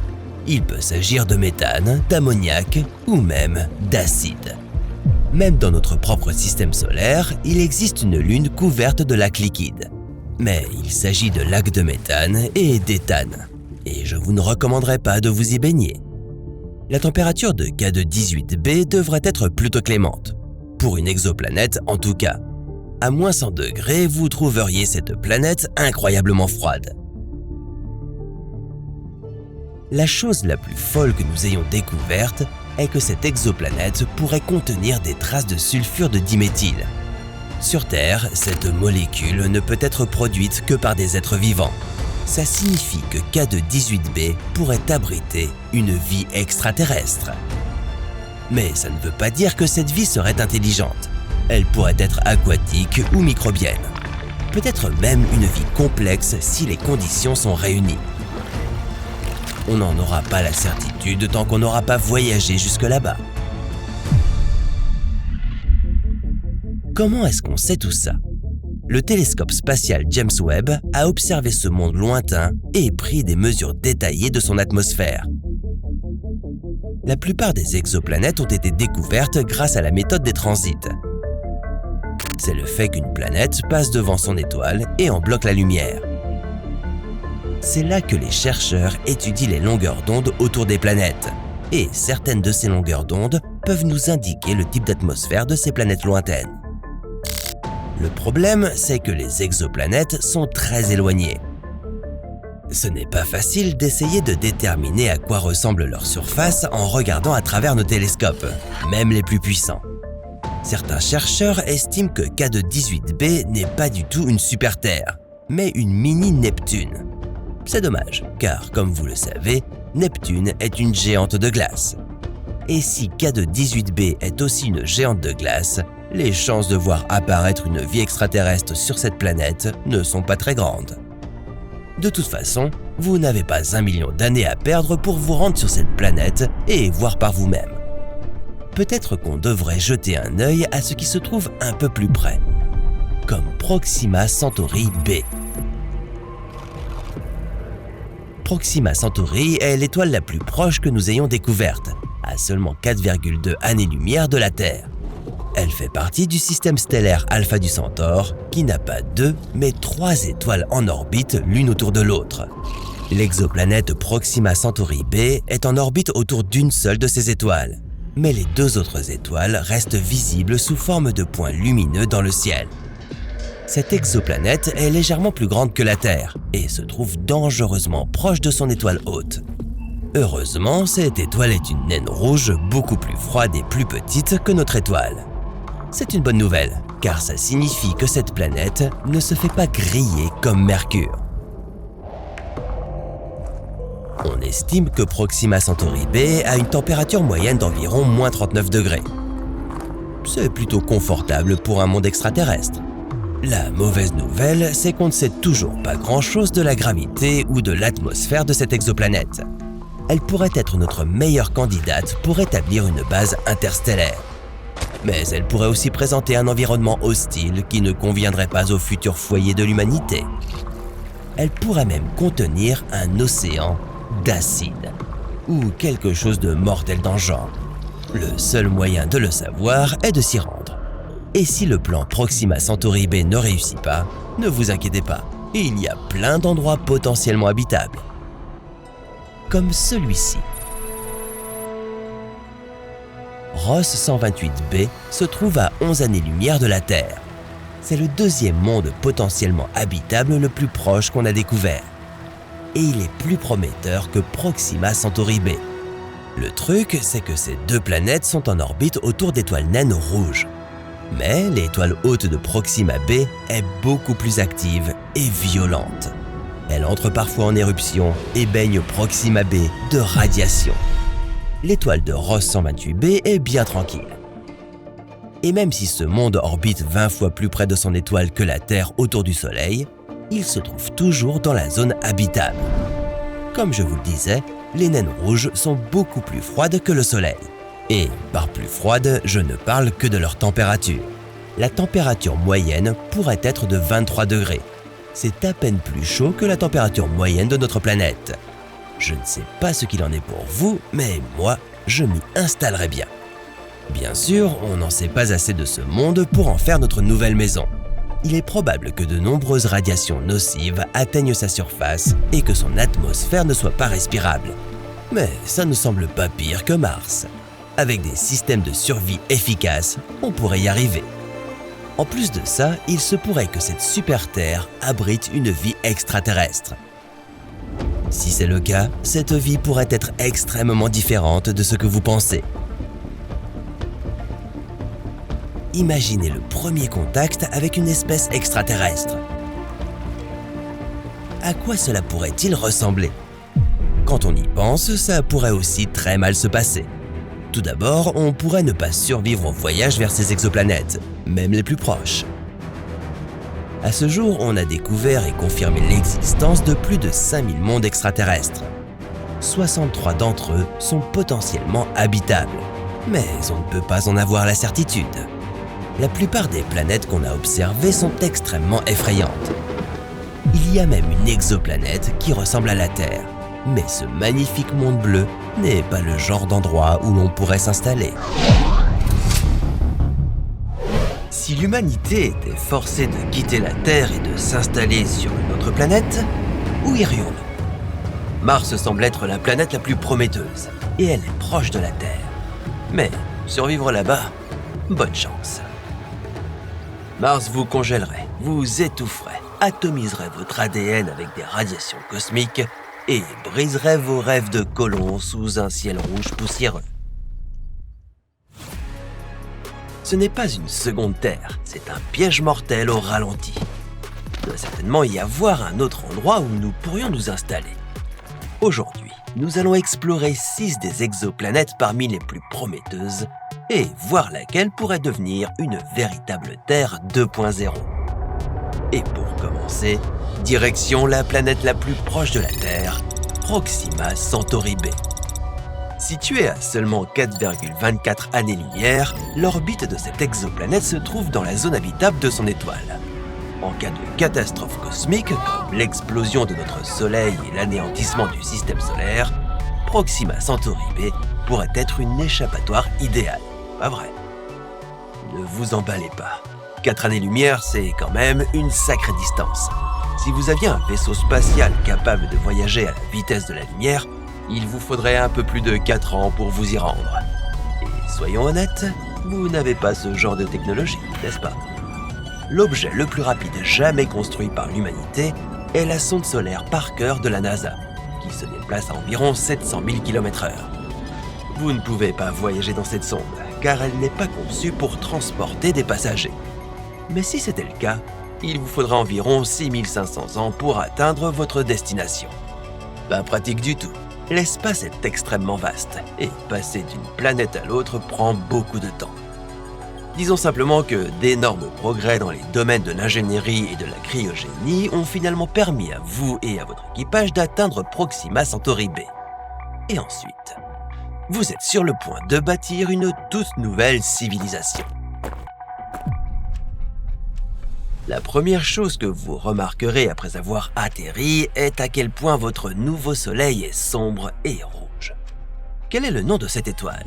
Il peut s'agir de méthane, d'ammoniac ou même d'acide. Même dans notre propre système solaire, il existe une lune couverte de lacs liquides. Mais il s'agit de lacs de méthane et d'éthane. Et je vous ne recommanderais pas de vous y baigner. La température de K2-18b devrait être plutôt clémente. Pour une exoplanète en tout cas. À moins 100 degrés, vous trouveriez cette planète incroyablement froide. La chose la plus folle que nous ayons découverte est que cette exoplanète pourrait contenir des traces de sulfure de diméthyle. Sur Terre, cette molécule ne peut être produite que par des êtres vivants. Ça signifie que K2-18b pourrait abriter une vie extraterrestre. Mais ça ne veut pas dire que cette vie serait intelligente. Elle pourrait être aquatique ou microbienne. Peut-être même une vie complexe si les conditions sont réunies. On n'en aura pas la certitude tant qu'on n'aura pas voyagé jusque là-bas. Comment est-ce qu'on sait tout ça? Le télescope spatial James Webb a observé ce monde lointain et pris des mesures détaillées de son atmosphère. La plupart des exoplanètes ont été découvertes grâce à la méthode des transits. C'est le fait qu'une planète passe devant son étoile et en bloque la lumière. C'est là que les chercheurs étudient les longueurs d'onde autour des planètes. Et certaines de ces longueurs d'onde peuvent nous indiquer le type d'atmosphère de ces planètes lointaines. Le problème, c'est que les exoplanètes sont très éloignées. Ce n'est pas facile d'essayer de déterminer à quoi ressemble leur surface en regardant à travers nos télescopes, même les plus puissants. Certains chercheurs estiment que K2-18b n'est pas du tout une super-Terre, mais une mini-Neptune. C'est dommage, car comme vous le savez, Neptune est une géante de glace. Et si K2-18b est aussi une géante de glace, les chances de voir apparaître une vie extraterrestre sur cette planète ne sont pas très grandes. De toute façon, vous n'avez pas 1 million d'années à perdre pour vous rendre sur cette planète et voir par vous-même. Peut-être qu'on devrait jeter un œil à ce qui se trouve un peu plus près, comme Proxima Centauri b. Proxima Centauri est l'étoile la plus proche que nous ayons découverte, à seulement 4,2 années-lumière de la Terre. Elle fait partie du système stellaire Alpha du Centaure, qui n'a pas 2, mais 3 étoiles en orbite l'une autour de l'autre. L'exoplanète Proxima Centauri b est en orbite autour d'une seule de ces étoiles, mais les 2 autres étoiles restent visibles sous forme de points lumineux dans le ciel. Cette exoplanète est légèrement plus grande que la Terre et se trouve dangereusement proche de son étoile hôte. Heureusement, cette étoile est une naine rouge beaucoup plus froide et plus petite que notre étoile. C'est une bonne nouvelle, car ça signifie que cette planète ne se fait pas griller comme Mercure. On estime que Proxima Centauri b a une température moyenne d'environ moins 39 degrés. C'est plutôt confortable pour un monde extraterrestre. La mauvaise nouvelle, c'est qu'on ne sait toujours pas grand-chose de la gravité ou de l'atmosphère de cette exoplanète. Elle pourrait être notre meilleure candidate pour établir une base interstellaire. Mais elle pourrait aussi présenter un environnement hostile qui ne conviendrait pas au futur foyer de l'humanité. Elle pourrait même contenir un océan d'acide ou quelque chose de mortel dans le genre. Le seul moyen de le savoir est de s'y rendre. Et si le plan Proxima Centauri b ne réussit pas, ne vous inquiétez pas, il y a plein d'endroits potentiellement habitables. Comme celui-ci. Ross 128b se trouve à 11 années-lumière de la Terre. C'est le 2e monde potentiellement habitable le plus proche qu'on a découvert. Et il est plus prometteur que Proxima Centauri b. Le truc, c'est que ces 2 planètes sont en orbite autour d'étoiles naines rouges. Mais l'étoile hôte de Proxima b est beaucoup plus active et violente. Elle entre parfois en éruption et baigne Proxima b de radiation. L'étoile de Ross 128b est bien tranquille. Et même si ce monde orbite 20 fois plus près de son étoile que la Terre autour du Soleil, il se trouve toujours dans la zone habitable. Comme je vous le disais, les naines rouges sont beaucoup plus froides que le Soleil. Et par plus froides, je ne parle que de leur température. La température moyenne pourrait être de 23 degrés. C'est à peine plus chaud que la température moyenne de notre planète. Je ne sais pas ce qu'il en est pour vous, mais moi, je m'y installerai bien. Bien sûr, on n'en sait pas assez de ce monde pour en faire notre nouvelle maison. Il est probable que de nombreuses radiations nocives atteignent sa surface et que son atmosphère ne soit pas respirable. Mais ça ne semble pas pire que Mars. Avec des systèmes de survie efficaces, on pourrait y arriver. En plus de ça, il se pourrait que cette super Terre abrite une vie extraterrestre. Si c'est le cas, cette vie pourrait être extrêmement différente de ce que vous pensez. Imaginez le premier contact avec une espèce extraterrestre. À quoi cela pourrait-il ressembler? Quand on y pense, ça pourrait aussi très mal se passer. Tout d'abord, on pourrait ne pas survivre au voyage vers ces exoplanètes, même les plus proches. À ce jour, on a découvert et confirmé l'existence de plus de 5000 mondes extraterrestres. 63 d'entre eux sont potentiellement habitables, mais on ne peut pas en avoir la certitude. La plupart des planètes qu'on a observées sont extrêmement effrayantes. Il y a même une exoplanète qui ressemble à la Terre, mais ce magnifique monde bleu n'est pas le genre d'endroit où l'on pourrait s'installer. Si l'humanité était forcée de quitter la Terre et de s'installer sur une autre planète, où irions-nous? Mars semble être la planète la plus prometteuse, et elle est proche de la Terre. Mais survivre là-bas, bonne chance. Mars vous congèlerait, vous étoufferait, atomiserait votre ADN avec des radiations cosmiques et briserait vos rêves de colons sous un ciel rouge poussiéreux. Ce n'est pas une seconde Terre, c'est un piège mortel au ralenti. Il doit certainement y avoir un autre endroit où nous pourrions nous installer. Aujourd'hui, nous allons explorer 6 des exoplanètes parmi les plus prometteuses et voir laquelle pourrait devenir une véritable Terre 2.0. Et pour commencer, direction la planète la plus proche de la Terre, Proxima Centauri b. Située à seulement 4,24 années-lumière, l'orbite de cette exoplanète se trouve dans la zone habitable de son étoile. En cas de catastrophe cosmique, comme l'explosion de notre Soleil et l'anéantissement du système solaire, Proxima Centauri b pourrait être une échappatoire idéale, pas vrai? Ne vous emballez pas. 4 années-lumière, c'est quand même une sacrée distance. Si vous aviez un vaisseau spatial capable de voyager à la vitesse de la lumière, il vous faudrait un peu plus de 4 ans pour vous y rendre. Et soyons honnêtes, vous n'avez pas ce genre de technologie, n'est-ce pas? L'objet le plus rapide jamais construit par l'humanité est la sonde solaire Parker de la NASA, qui se déplace à environ 700 000 km/h. Vous ne pouvez pas voyager dans cette sonde, car elle n'est pas conçue pour transporter des passagers. Mais si c'était le cas, il vous faudra environ 6500 ans pour atteindre votre destination. Pas pratique du tout. L'espace est extrêmement vaste, et passer d'une planète à l'autre prend beaucoup de temps. Disons simplement que d'énormes progrès dans les domaines de l'ingénierie et de la cryogénie ont finalement permis à vous et à votre équipage d'atteindre Proxima Centauri b. Et ensuite, vous êtes sur le point de bâtir une toute nouvelle civilisation. La première chose que vous remarquerez après avoir atterri est à quel point votre nouveau soleil est sombre et rouge. Quel est le nom de cette étoile?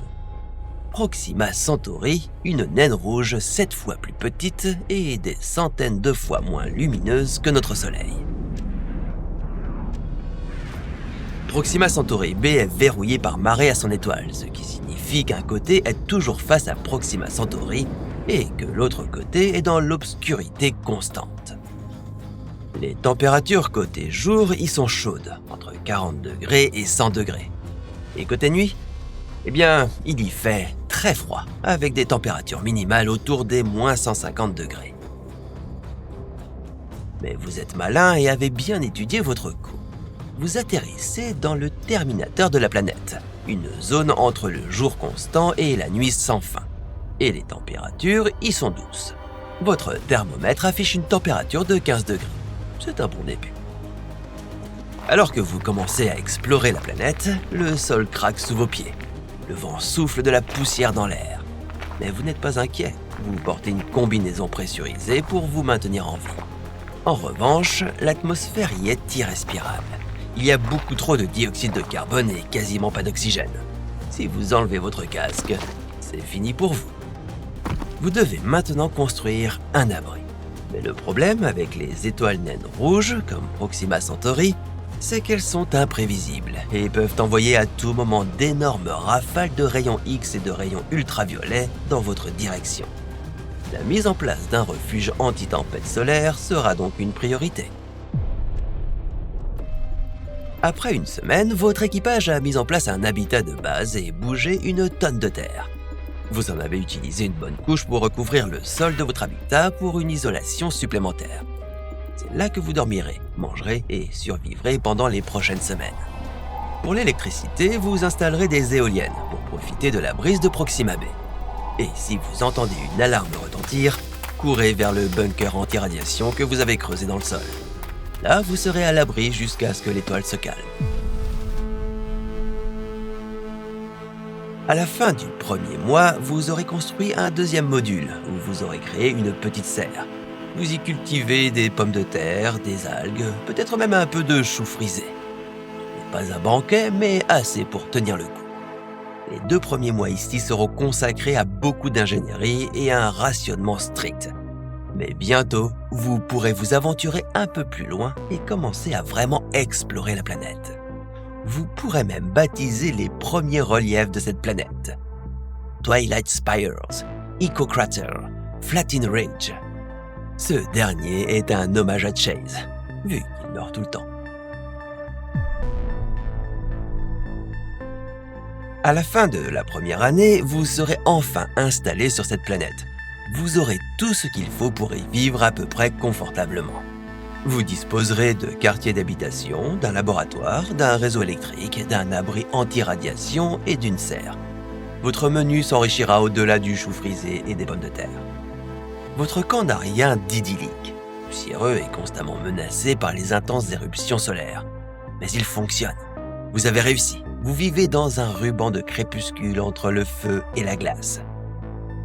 Proxima Centauri, une naine rouge 7 fois plus petite et des centaines de fois moins lumineuse que notre soleil. Proxima Centauri b est verrouillée par marée à son étoile, ce qui signifie qu'un côté est toujours face à Proxima Centauri et que l'autre côté est dans l'obscurité constante. Les températures côté jour y sont chaudes, entre 40 degrés et 100 degrés. Et côté nuit? Eh bien, il y fait très froid, avec des températures minimales autour des moins 150 degrés. Mais vous êtes malin et avez bien étudié votre coup. Vous atterrissez dans le terminateur de la planète, une zone entre le jour constant et la nuit sans fin. Et les températures y sont douces. Votre thermomètre affiche une température de 15 degrés. C'est un bon début. Alors que vous commencez à explorer la planète, le sol craque sous vos pieds. Le vent souffle de la poussière dans l'air. Mais vous n'êtes pas inquiet, vous portez une combinaison pressurisée pour vous maintenir en vie. En revanche, l'atmosphère y est irrespirable. Il y a beaucoup trop de dioxyde de carbone et quasiment pas d'oxygène. Si vous enlevez votre casque, c'est fini pour vous. Vous devez maintenant construire un abri. Mais le problème avec les étoiles naines rouges, comme Proxima Centauri, c'est qu'elles sont imprévisibles et peuvent envoyer à tout moment d'énormes rafales de rayons X et de rayons ultraviolets dans votre direction. La mise en place d'un refuge anti-tempête solaire sera donc une priorité. Après une semaine, votre équipage a mis en place un habitat de base et bougé une tonne de terre. Vous en avez utilisé une bonne couche pour recouvrir le sol de votre habitat pour une isolation supplémentaire. C'est là que vous dormirez, mangerez et survivrez pendant les prochaines semaines. Pour l'électricité, vous installerez des éoliennes pour profiter de la brise de Proxima b. Et si vous entendez une alarme retentir, courez vers le bunker anti-radiation que vous avez creusé dans le sol. Là, vous serez à l'abri jusqu'à ce que l'étoile se calme. À la fin du premier mois, vous aurez construit un deuxième module où vous aurez créé une petite serre. Vous y cultivez des pommes de terre, des algues, peut-être même un peu de choux frisés. Ce n'est pas un banquet, mais assez pour tenir le coup. Les 2 premiers mois ici seront consacrés à beaucoup d'ingénierie et à un rationnement strict. Mais bientôt, vous pourrez vous aventurer un peu plus loin et commencer à vraiment explorer la planète. Vous pourrez même baptiser les premiers reliefs de cette planète. Twilight Spires, Echo Crater, Flatten Ridge. Ce dernier est un hommage à Chase, vu qu'il meurt tout le temps. À la fin de la première année, vous serez enfin installé sur cette planète. Vous aurez tout ce qu'il faut pour y vivre à peu près confortablement. Vous disposerez de quartiers d'habitation, d'un laboratoire, d'un réseau électrique, d'un abri anti-radiation et d'une serre. votre menu s'enrichira au-delà du chou frisé et des pommes de terre. Votre camp n'a rien d'idyllique. Poussiéreux et constamment menacé par les intenses éruptions solaires. Mais il fonctionne. Vous avez réussi. Vous vivez dans un ruban de crépuscule entre le feu et la glace.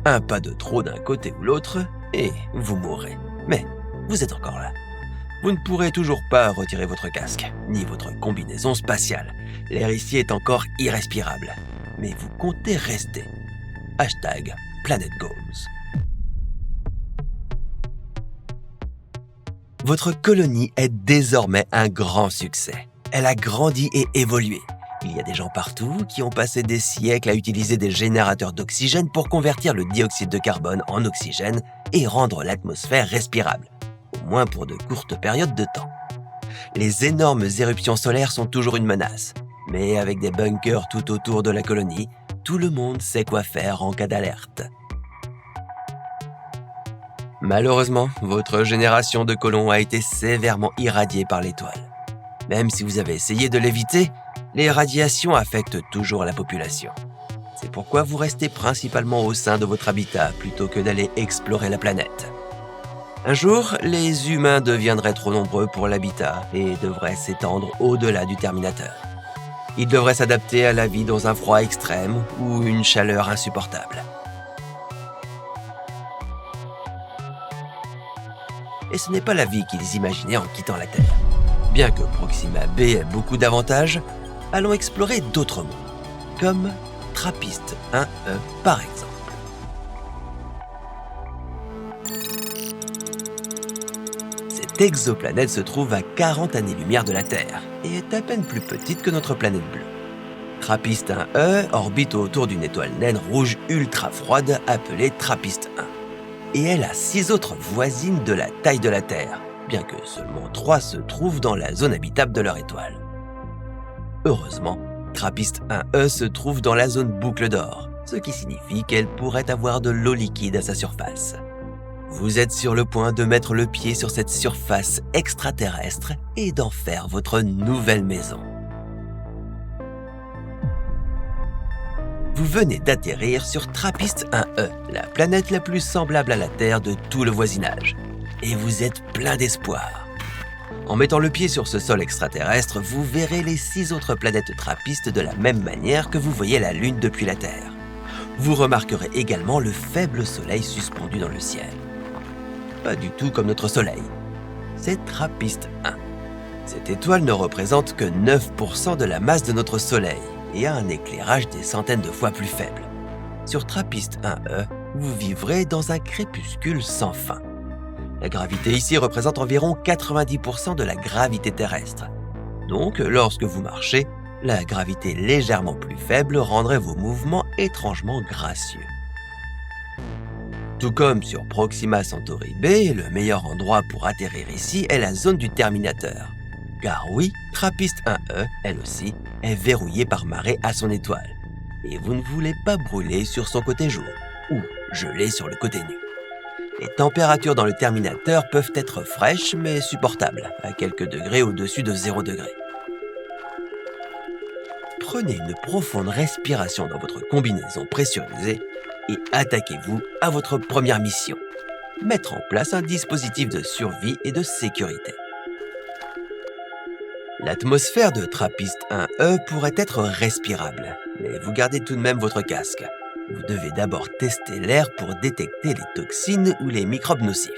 Un pas de trop d'un côté ou l'autre, et vous mourrez. Mais vous êtes encore là. Vous ne pourrez toujours pas retirer votre casque, ni votre combinaison spatiale. L'air ici est encore irrespirable. Mais vous comptez rester. #PlanetGoals. Votre colonie est désormais un grand succès. Elle a grandi et évolué. Il y a des gens partout qui ont passé des siècles à utiliser des générateurs d'oxygène pour convertir le dioxyde de carbone en oxygène et rendre l'atmosphère respirable, au moins pour de courtes périodes de temps. Les énormes éruptions solaires sont toujours une menace, mais avec des bunkers tout autour de la colonie, tout le monde sait quoi faire en cas d'alerte. Malheureusement, votre génération de colons a été sévèrement irradiée par l'étoile. Même si vous avez essayé de l'éviter, les radiations affectent toujours la population. C'est pourquoi vous restez principalement au sein de votre habitat plutôt que d'aller explorer la planète. Un jour, les humains deviendraient trop nombreux pour l'habitat et devraient s'étendre au-delà du Terminateur. Ils devraient s'adapter à la vie dans un froid extrême ou une chaleur insupportable. Et ce n'est pas la vie qu'ils imaginaient en quittant la Terre. Bien que Proxima B ait beaucoup d'avantages, allons explorer d'autres mondes, comme Trappist 1E par exemple. Cette exoplanète se trouve à 40 années-lumière de la Terre et est à peine plus petite que notre planète bleue. Trappist 1E orbite autour d'une étoile naine rouge ultra froide appelée Trappist 1. Et elle a 6 autres voisines de la taille de la Terre, bien que seulement 3 se trouvent dans la zone habitable de leur étoile. Heureusement, Trappist 1E se trouve dans la zone boucle d'or, ce qui signifie qu'elle pourrait avoir de l'eau liquide à sa surface. Vous êtes sur le point de mettre le pied sur cette surface extraterrestre et d'en faire votre nouvelle maison. Vous venez d'atterrir sur Trappist 1E, la planète la plus semblable à la Terre de tout le voisinage. Et vous êtes plein d'espoir. En mettant le pied sur ce sol extraterrestre, vous verrez les 6 autres planètes trappistes de la même manière que vous voyez la Lune depuis la Terre. Vous remarquerez également le faible soleil suspendu dans le ciel. Pas du tout comme notre soleil. C'est Trappist 1. Cette étoile ne représente que 9% de la masse de notre soleil et a un éclairage des centaines de fois plus faible. Sur Trappist 1E, vous vivrez dans un crépuscule sans fin. La gravité ici représente environ 90% de la gravité terrestre. Donc, lorsque vous marchez, la gravité légèrement plus faible rendrait vos mouvements étrangement gracieux. Tout comme sur Proxima Centauri B, le meilleur endroit pour atterrir ici est la zone du Terminateur. Car oui, Trappist 1E, elle aussi, est verrouillée par marée à son étoile. Et vous ne voulez pas brûler sur son côté jour, ou geler sur le côté nu. Les températures dans le Terminateur peuvent être fraîches mais supportables, à quelques degrés au-dessus de 0 degré. Prenez une profonde respiration dans votre combinaison pressurisée et attaquez-vous à votre première mission. Mettre en place un dispositif de survie et de sécurité. L'atmosphère de Trappist 1E pourrait être respirable, mais vous gardez tout de même votre casque. Vous devez d'abord tester l'air pour détecter les toxines ou les microbes nocifs.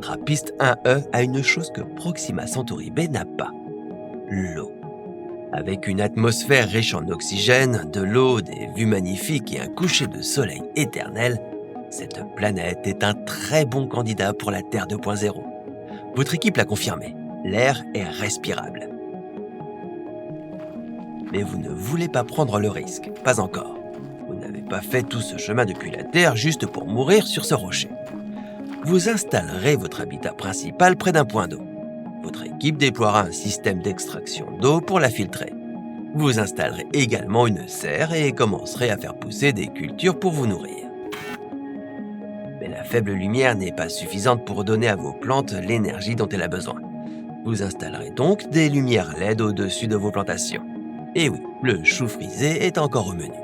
Trappist 1E a une chose que Proxima Centauri B n'a pas, l'eau. Avec une atmosphère riche en oxygène, de l'eau, des vues magnifiques et un coucher de soleil éternel, cette planète est un très bon candidat pour la Terre 2.0. Votre équipe l'a confirmé, l'air est respirable. Mais vous ne voulez pas prendre le risque, pas encore. Vous n'avez pas fait tout ce chemin depuis la Terre juste pour mourir sur ce rocher. Vous installerez votre habitat principal près d'un point d'eau. Votre équipe déploiera un système d'extraction d'eau pour la filtrer. Vous installerez également une serre et commencerez à faire pousser des cultures pour vous nourrir. Mais la faible lumière n'est pas suffisante pour donner à vos plantes l'énergie dont elle a besoin. Vous installerez donc des lumières LED au-dessus de vos plantations. Et oui, le chou frisé est encore au menu.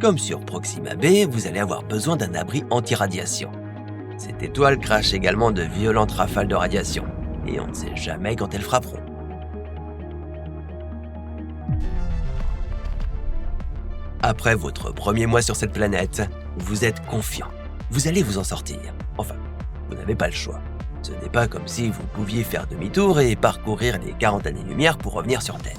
Comme sur Proxima b, vous allez avoir besoin d'un abri anti-radiation. Cette étoile crache également de violentes rafales de radiation, et on ne sait jamais quand elles frapperont. Après votre premier mois sur cette planète, vous êtes confiant. Vous allez vous en sortir. Enfin, vous n'avez pas le choix. Ce n'est pas comme si vous pouviez faire demi-tour et parcourir les 40 années-lumière pour revenir sur Terre.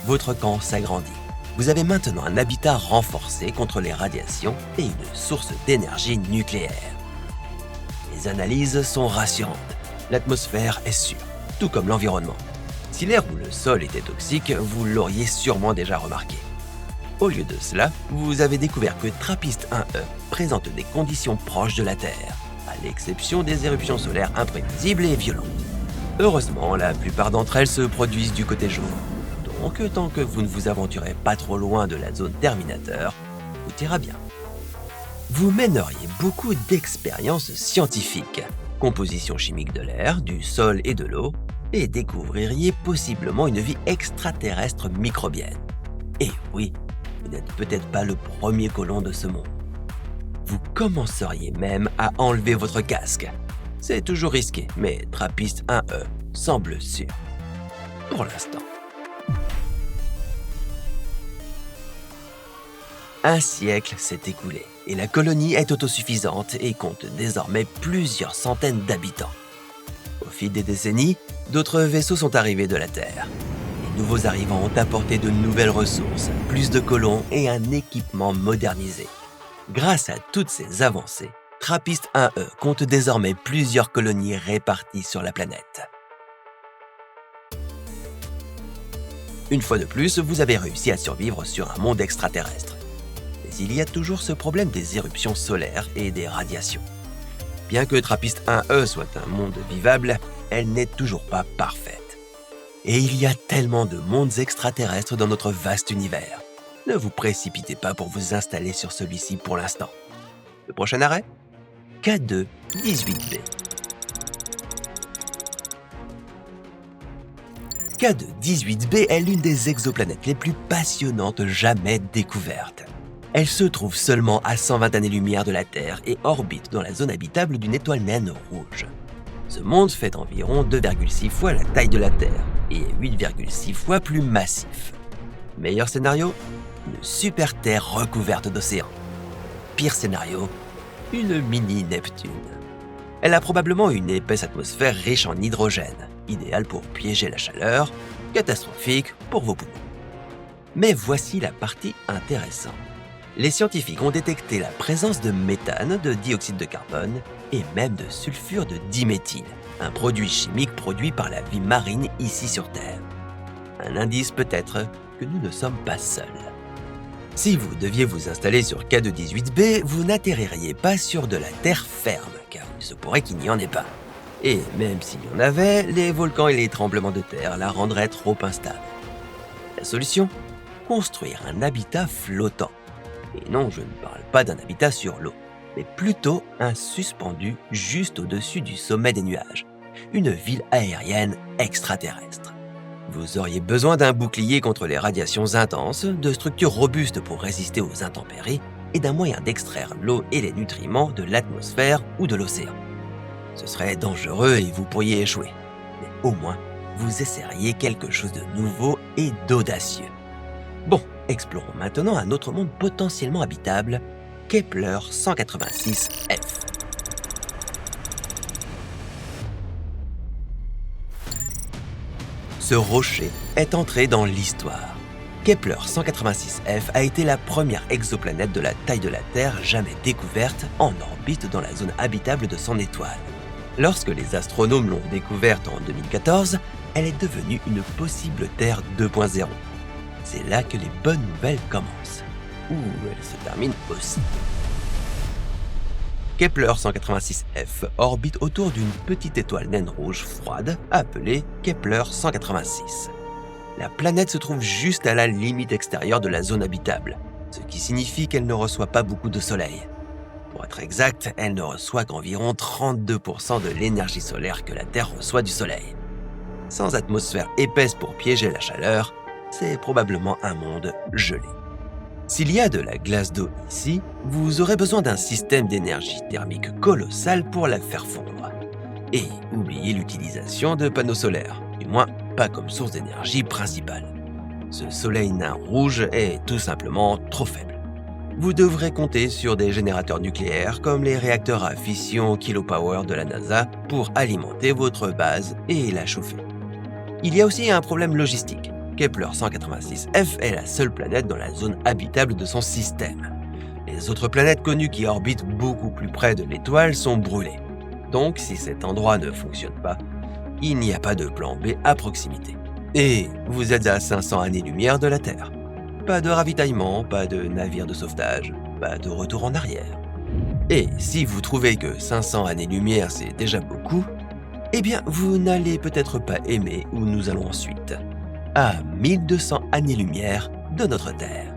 Votre camp s'agrandit. Vous avez maintenant un habitat renforcé contre les radiations et une source d'énergie nucléaire. Les analyses sont rassurantes. L'atmosphère est sûre, tout comme l'environnement. Si l'air ou le sol était toxique, vous l'auriez sûrement déjà remarqué. Au lieu de cela, vous avez découvert que TRAPPIST-1e présente des conditions proches de la Terre, à l'exception des éruptions solaires imprévisibles et violentes. Heureusement, la plupart d'entre elles se produisent du côté jour. Donc, tant que vous ne vous aventurez pas trop loin de la zone Terminateur, tout ira bien. Vous mèneriez beaucoup d'expériences scientifiques, composition chimique de l'air, du sol et de l'eau, et découvririez possiblement une vie extraterrestre microbienne. Et oui, vous n'êtes peut-être pas le premier colon de ce monde. Vous commenceriez même à enlever votre casque. C'est toujours risqué, mais TRAPPIST-1e semble sûr. Pour l'instant. Un siècle s'est écoulé et la colonie est autosuffisante et compte désormais plusieurs centaines d'habitants. Au fil des décennies, d'autres vaisseaux sont arrivés de la Terre. Les nouveaux arrivants ont apporté de nouvelles ressources, plus de colons et un équipement modernisé. Grâce à toutes ces avancées, TRAPPIST-1e compte désormais plusieurs colonies réparties sur la planète. Une fois de plus, vous avez réussi à survivre sur un monde extraterrestre. Mais il y a toujours ce problème des éruptions solaires et des radiations. Bien que TRAPPIST-1e soit un monde vivable, elle n'est toujours pas parfaite. Et il y a tellement de mondes extraterrestres dans notre vaste univers. Ne vous précipitez pas pour vous installer sur celui-ci pour l'instant. Le prochain arrêt ? K2-18b. K2-18b est l'une des exoplanètes les plus passionnantes jamais découvertes. Elle se trouve seulement à 120 années-lumière de la Terre et orbite dans la zone habitable d'une étoile naine rouge. Ce monde fait environ 2,6 fois la taille de la Terre et est 8,6 fois plus massif. Meilleur scénario ? Une super Terre recouverte d'océans. Pire scénario ? Une mini-Neptune. Elle a probablement une épaisse atmosphère riche en hydrogène, idéale pour piéger la chaleur, catastrophique pour vos poumons. Mais voici la partie intéressante. Les scientifiques ont détecté la présence de méthane, de dioxyde de carbone et même de sulfure de diméthyle, un produit chimique produit par la vie marine ici sur Terre. Un indice peut-être que nous ne sommes pas seuls. Si vous deviez vous installer sur K2-18b, vous n'atterririez pas sur de la terre ferme, car il se pourrait qu'il n'y en ait pas. Et même s'il y en avait, les volcans et les tremblements de terre la rendraient trop instable. La solution ? Construire un habitat flottant. Et non, je ne parle pas d'un habitat sur l'eau, mais plutôt un suspendu juste au-dessus du sommet des nuages. Une ville aérienne extraterrestre. Vous auriez besoin d'un bouclier contre les radiations intenses, de structures robustes pour résister aux intempéries et d'un moyen d'extraire l'eau et les nutriments de l'atmosphère ou de l'océan. Ce serait dangereux et vous pourriez échouer, mais au moins, vous essaieriez quelque chose de nouveau et d'audacieux. Bon, explorons maintenant un autre monde potentiellement habitable, Kepler-186f. Ce rocher est entré dans l'histoire. Kepler-186f a été la première exoplanète de la taille de la Terre jamais découverte en orbite dans la zone habitable de son étoile. Lorsque les astronomes l'ont découverte en 2014, elle est devenue une possible Terre 2.0. C'est là que les bonnes nouvelles commencent. Ou elles se terminent aussi. Kepler-186f orbite autour d'une petite étoile naine rouge froide appelée Kepler-186. La planète se trouve juste à la limite extérieure de la zone habitable, ce qui signifie qu'elle ne reçoit pas beaucoup de soleil. Pour être exact, elle ne reçoit qu'environ 32% de l'énergie solaire que la Terre reçoit du soleil. Sans atmosphère épaisse pour piéger la chaleur, c'est probablement un monde gelé. S'il y a de la glace d'eau ici, vous aurez besoin d'un système d'énergie thermique colossal pour la faire fondre. Et oubliez l'utilisation de panneaux solaires, du moins pas comme source d'énergie principale. Ce soleil nain rouge est tout simplement trop faible. Vous devrez compter sur des générateurs nucléaires comme les réacteurs à fission kilopower de la NASA pour alimenter votre base et la chauffer. Il y a aussi un problème logistique. Kepler 186f est la seule planète dans la zone habitable de son système. Les autres planètes connues qui orbitent beaucoup plus près de l'étoile sont brûlées. Donc, si cet endroit ne fonctionne pas, il n'y a pas de plan B à proximité. Et vous êtes à 500 années-lumière de la Terre. Pas de ravitaillement, pas de navire de sauvetage, pas de retour en arrière. Et si vous trouvez que 500 années-lumière c'est déjà beaucoup, eh bien vous n'allez peut-être pas aimer où nous allons ensuite. À 1200 années-lumière de notre Terre.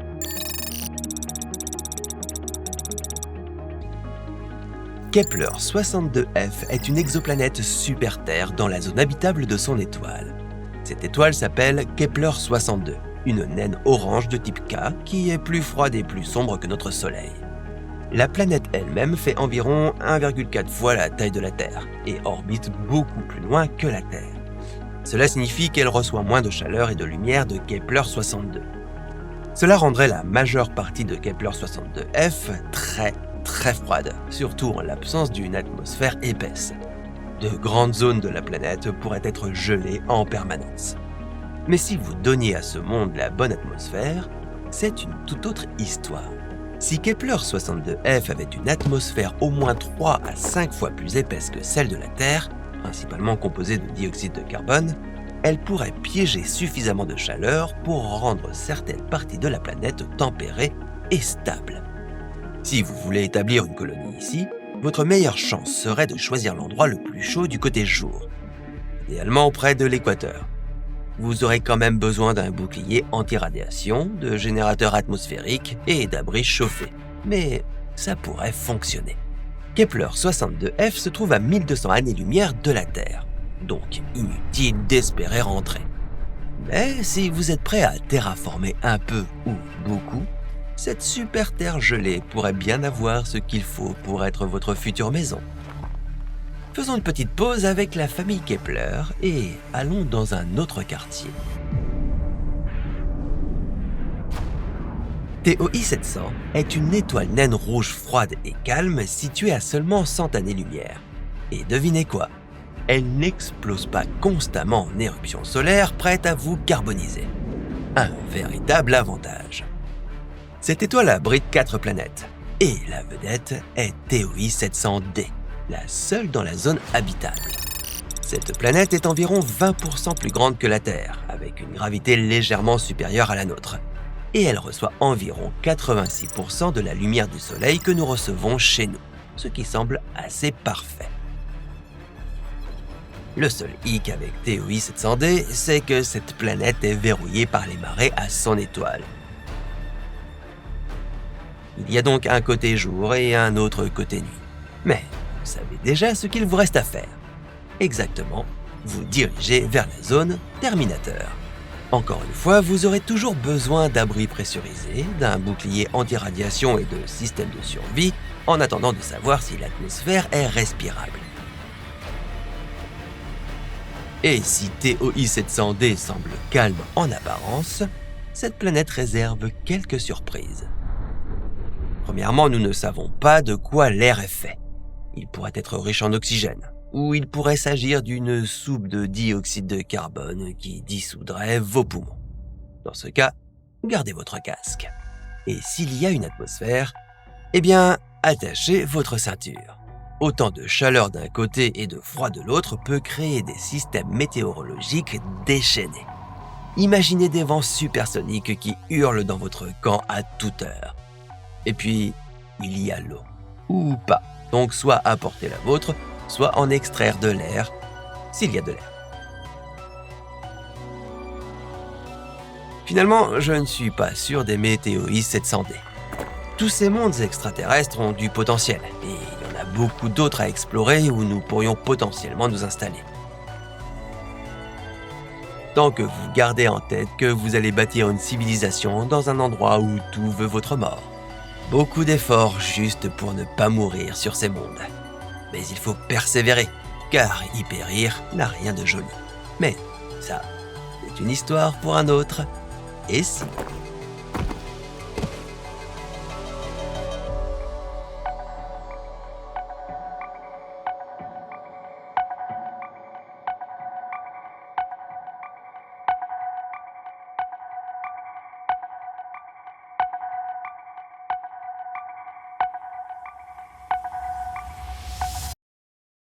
Kepler 62f est une exoplanète super-Terre dans la zone habitable de son étoile. Cette étoile s'appelle Kepler 62, une naine orange de type K qui est plus froide et plus sombre que notre Soleil. La planète elle-même fait environ 1,4 fois la taille de la Terre et orbite beaucoup plus loin que la Terre. Cela signifie qu'elle reçoit moins de chaleur et de lumière de Kepler 62. Cela rendrait la majeure partie de Kepler 62f très froide, surtout en l'absence d'une atmosphère épaisse. De grandes zones de la planète pourraient être gelées en permanence. Mais si vous donniez à ce monde la bonne atmosphère, c'est une toute autre histoire. Si Kepler 62f avait une atmosphère au moins 3 à 5 fois plus épaisse que celle de la Terre, principalement composée de dioxyde de carbone, elle pourrait piéger suffisamment de chaleur pour rendre certaines parties de la planète tempérées et stables. Si vous voulez établir une colonie ici, votre meilleure chance serait de choisir l'endroit le plus chaud du côté jour, idéalement près de l'équateur. Vous aurez quand même besoin d'un bouclier anti-radiation, de générateurs atmosphériques et d'abris chauffés, mais ça pourrait fonctionner. Kepler 62f se trouve à 1200 années-lumière de la Terre, donc inutile d'espérer rentrer. Mais si vous êtes prêt à terraformer un peu ou beaucoup, cette super Terre gelée pourrait bien avoir ce qu'il faut pour être votre future maison. Faisons une petite pause avec la famille Kepler et allons dans un autre quartier. TOI 700 est une étoile naine rouge froide et calme située à seulement 100 années-lumière. Et devinez quoi? Elle n'explose pas constamment en éruption solaire prête à vous carboniser. Un véritable avantage. Cette étoile abrite 4 planètes, et la vedette est TOI 700D, la seule dans la zone habitable. Cette planète est environ 20% plus grande que la Terre, avec une gravité légèrement supérieure à la nôtre, et elle reçoit environ 86% de la lumière du Soleil que nous recevons chez nous, ce qui semble assez parfait. Le seul hic avec TOI 700D, c'est que cette planète est verrouillée par les marées à son étoile. Il y a donc un côté jour et un autre côté nuit. Mais vous savez déjà ce qu'il vous reste à faire. Exactement, vous dirigez vers la zone Terminateur. Encore une fois, vous aurez toujours besoin d'abris pressurisés, d'un bouclier anti-radiation et de systèmes de survie, en attendant de savoir si l'atmosphère est respirable. Et si TOI 700D semble calme en apparence, cette planète réserve quelques surprises. Premièrement, nous ne savons pas de quoi l'air est fait. Il pourrait être riche en oxygène, ou il pourrait s'agir d'une soupe de dioxyde de carbone qui dissoudrait vos poumons. Dans ce cas, gardez votre casque. Et s'il y a une atmosphère, eh bien, attachez votre ceinture. Autant de chaleur d'un côté et de froid de l'autre peut créer des systèmes météorologiques déchaînés. Imaginez des vents supersoniques qui hurlent dans votre camp à toute heure. Et puis, il y a l'eau. Ou pas. Donc soit apporter la vôtre, soit en extraire de l'air, s'il y a de l'air. Finalement, je ne suis pas sûr d'aimer TOI 700D. Tous ces mondes extraterrestres ont du potentiel, et il y en a beaucoup d'autres à explorer où nous pourrions potentiellement nous installer. tant que vous gardez en tête que vous allez bâtir une civilisation dans un endroit où tout veut votre mort. Beaucoup d'efforts juste pour ne pas mourir sur ces mondes. Mais il faut persévérer, car y périr n'a rien de joli. Mais ça, c'est une histoire pour un autre. Et si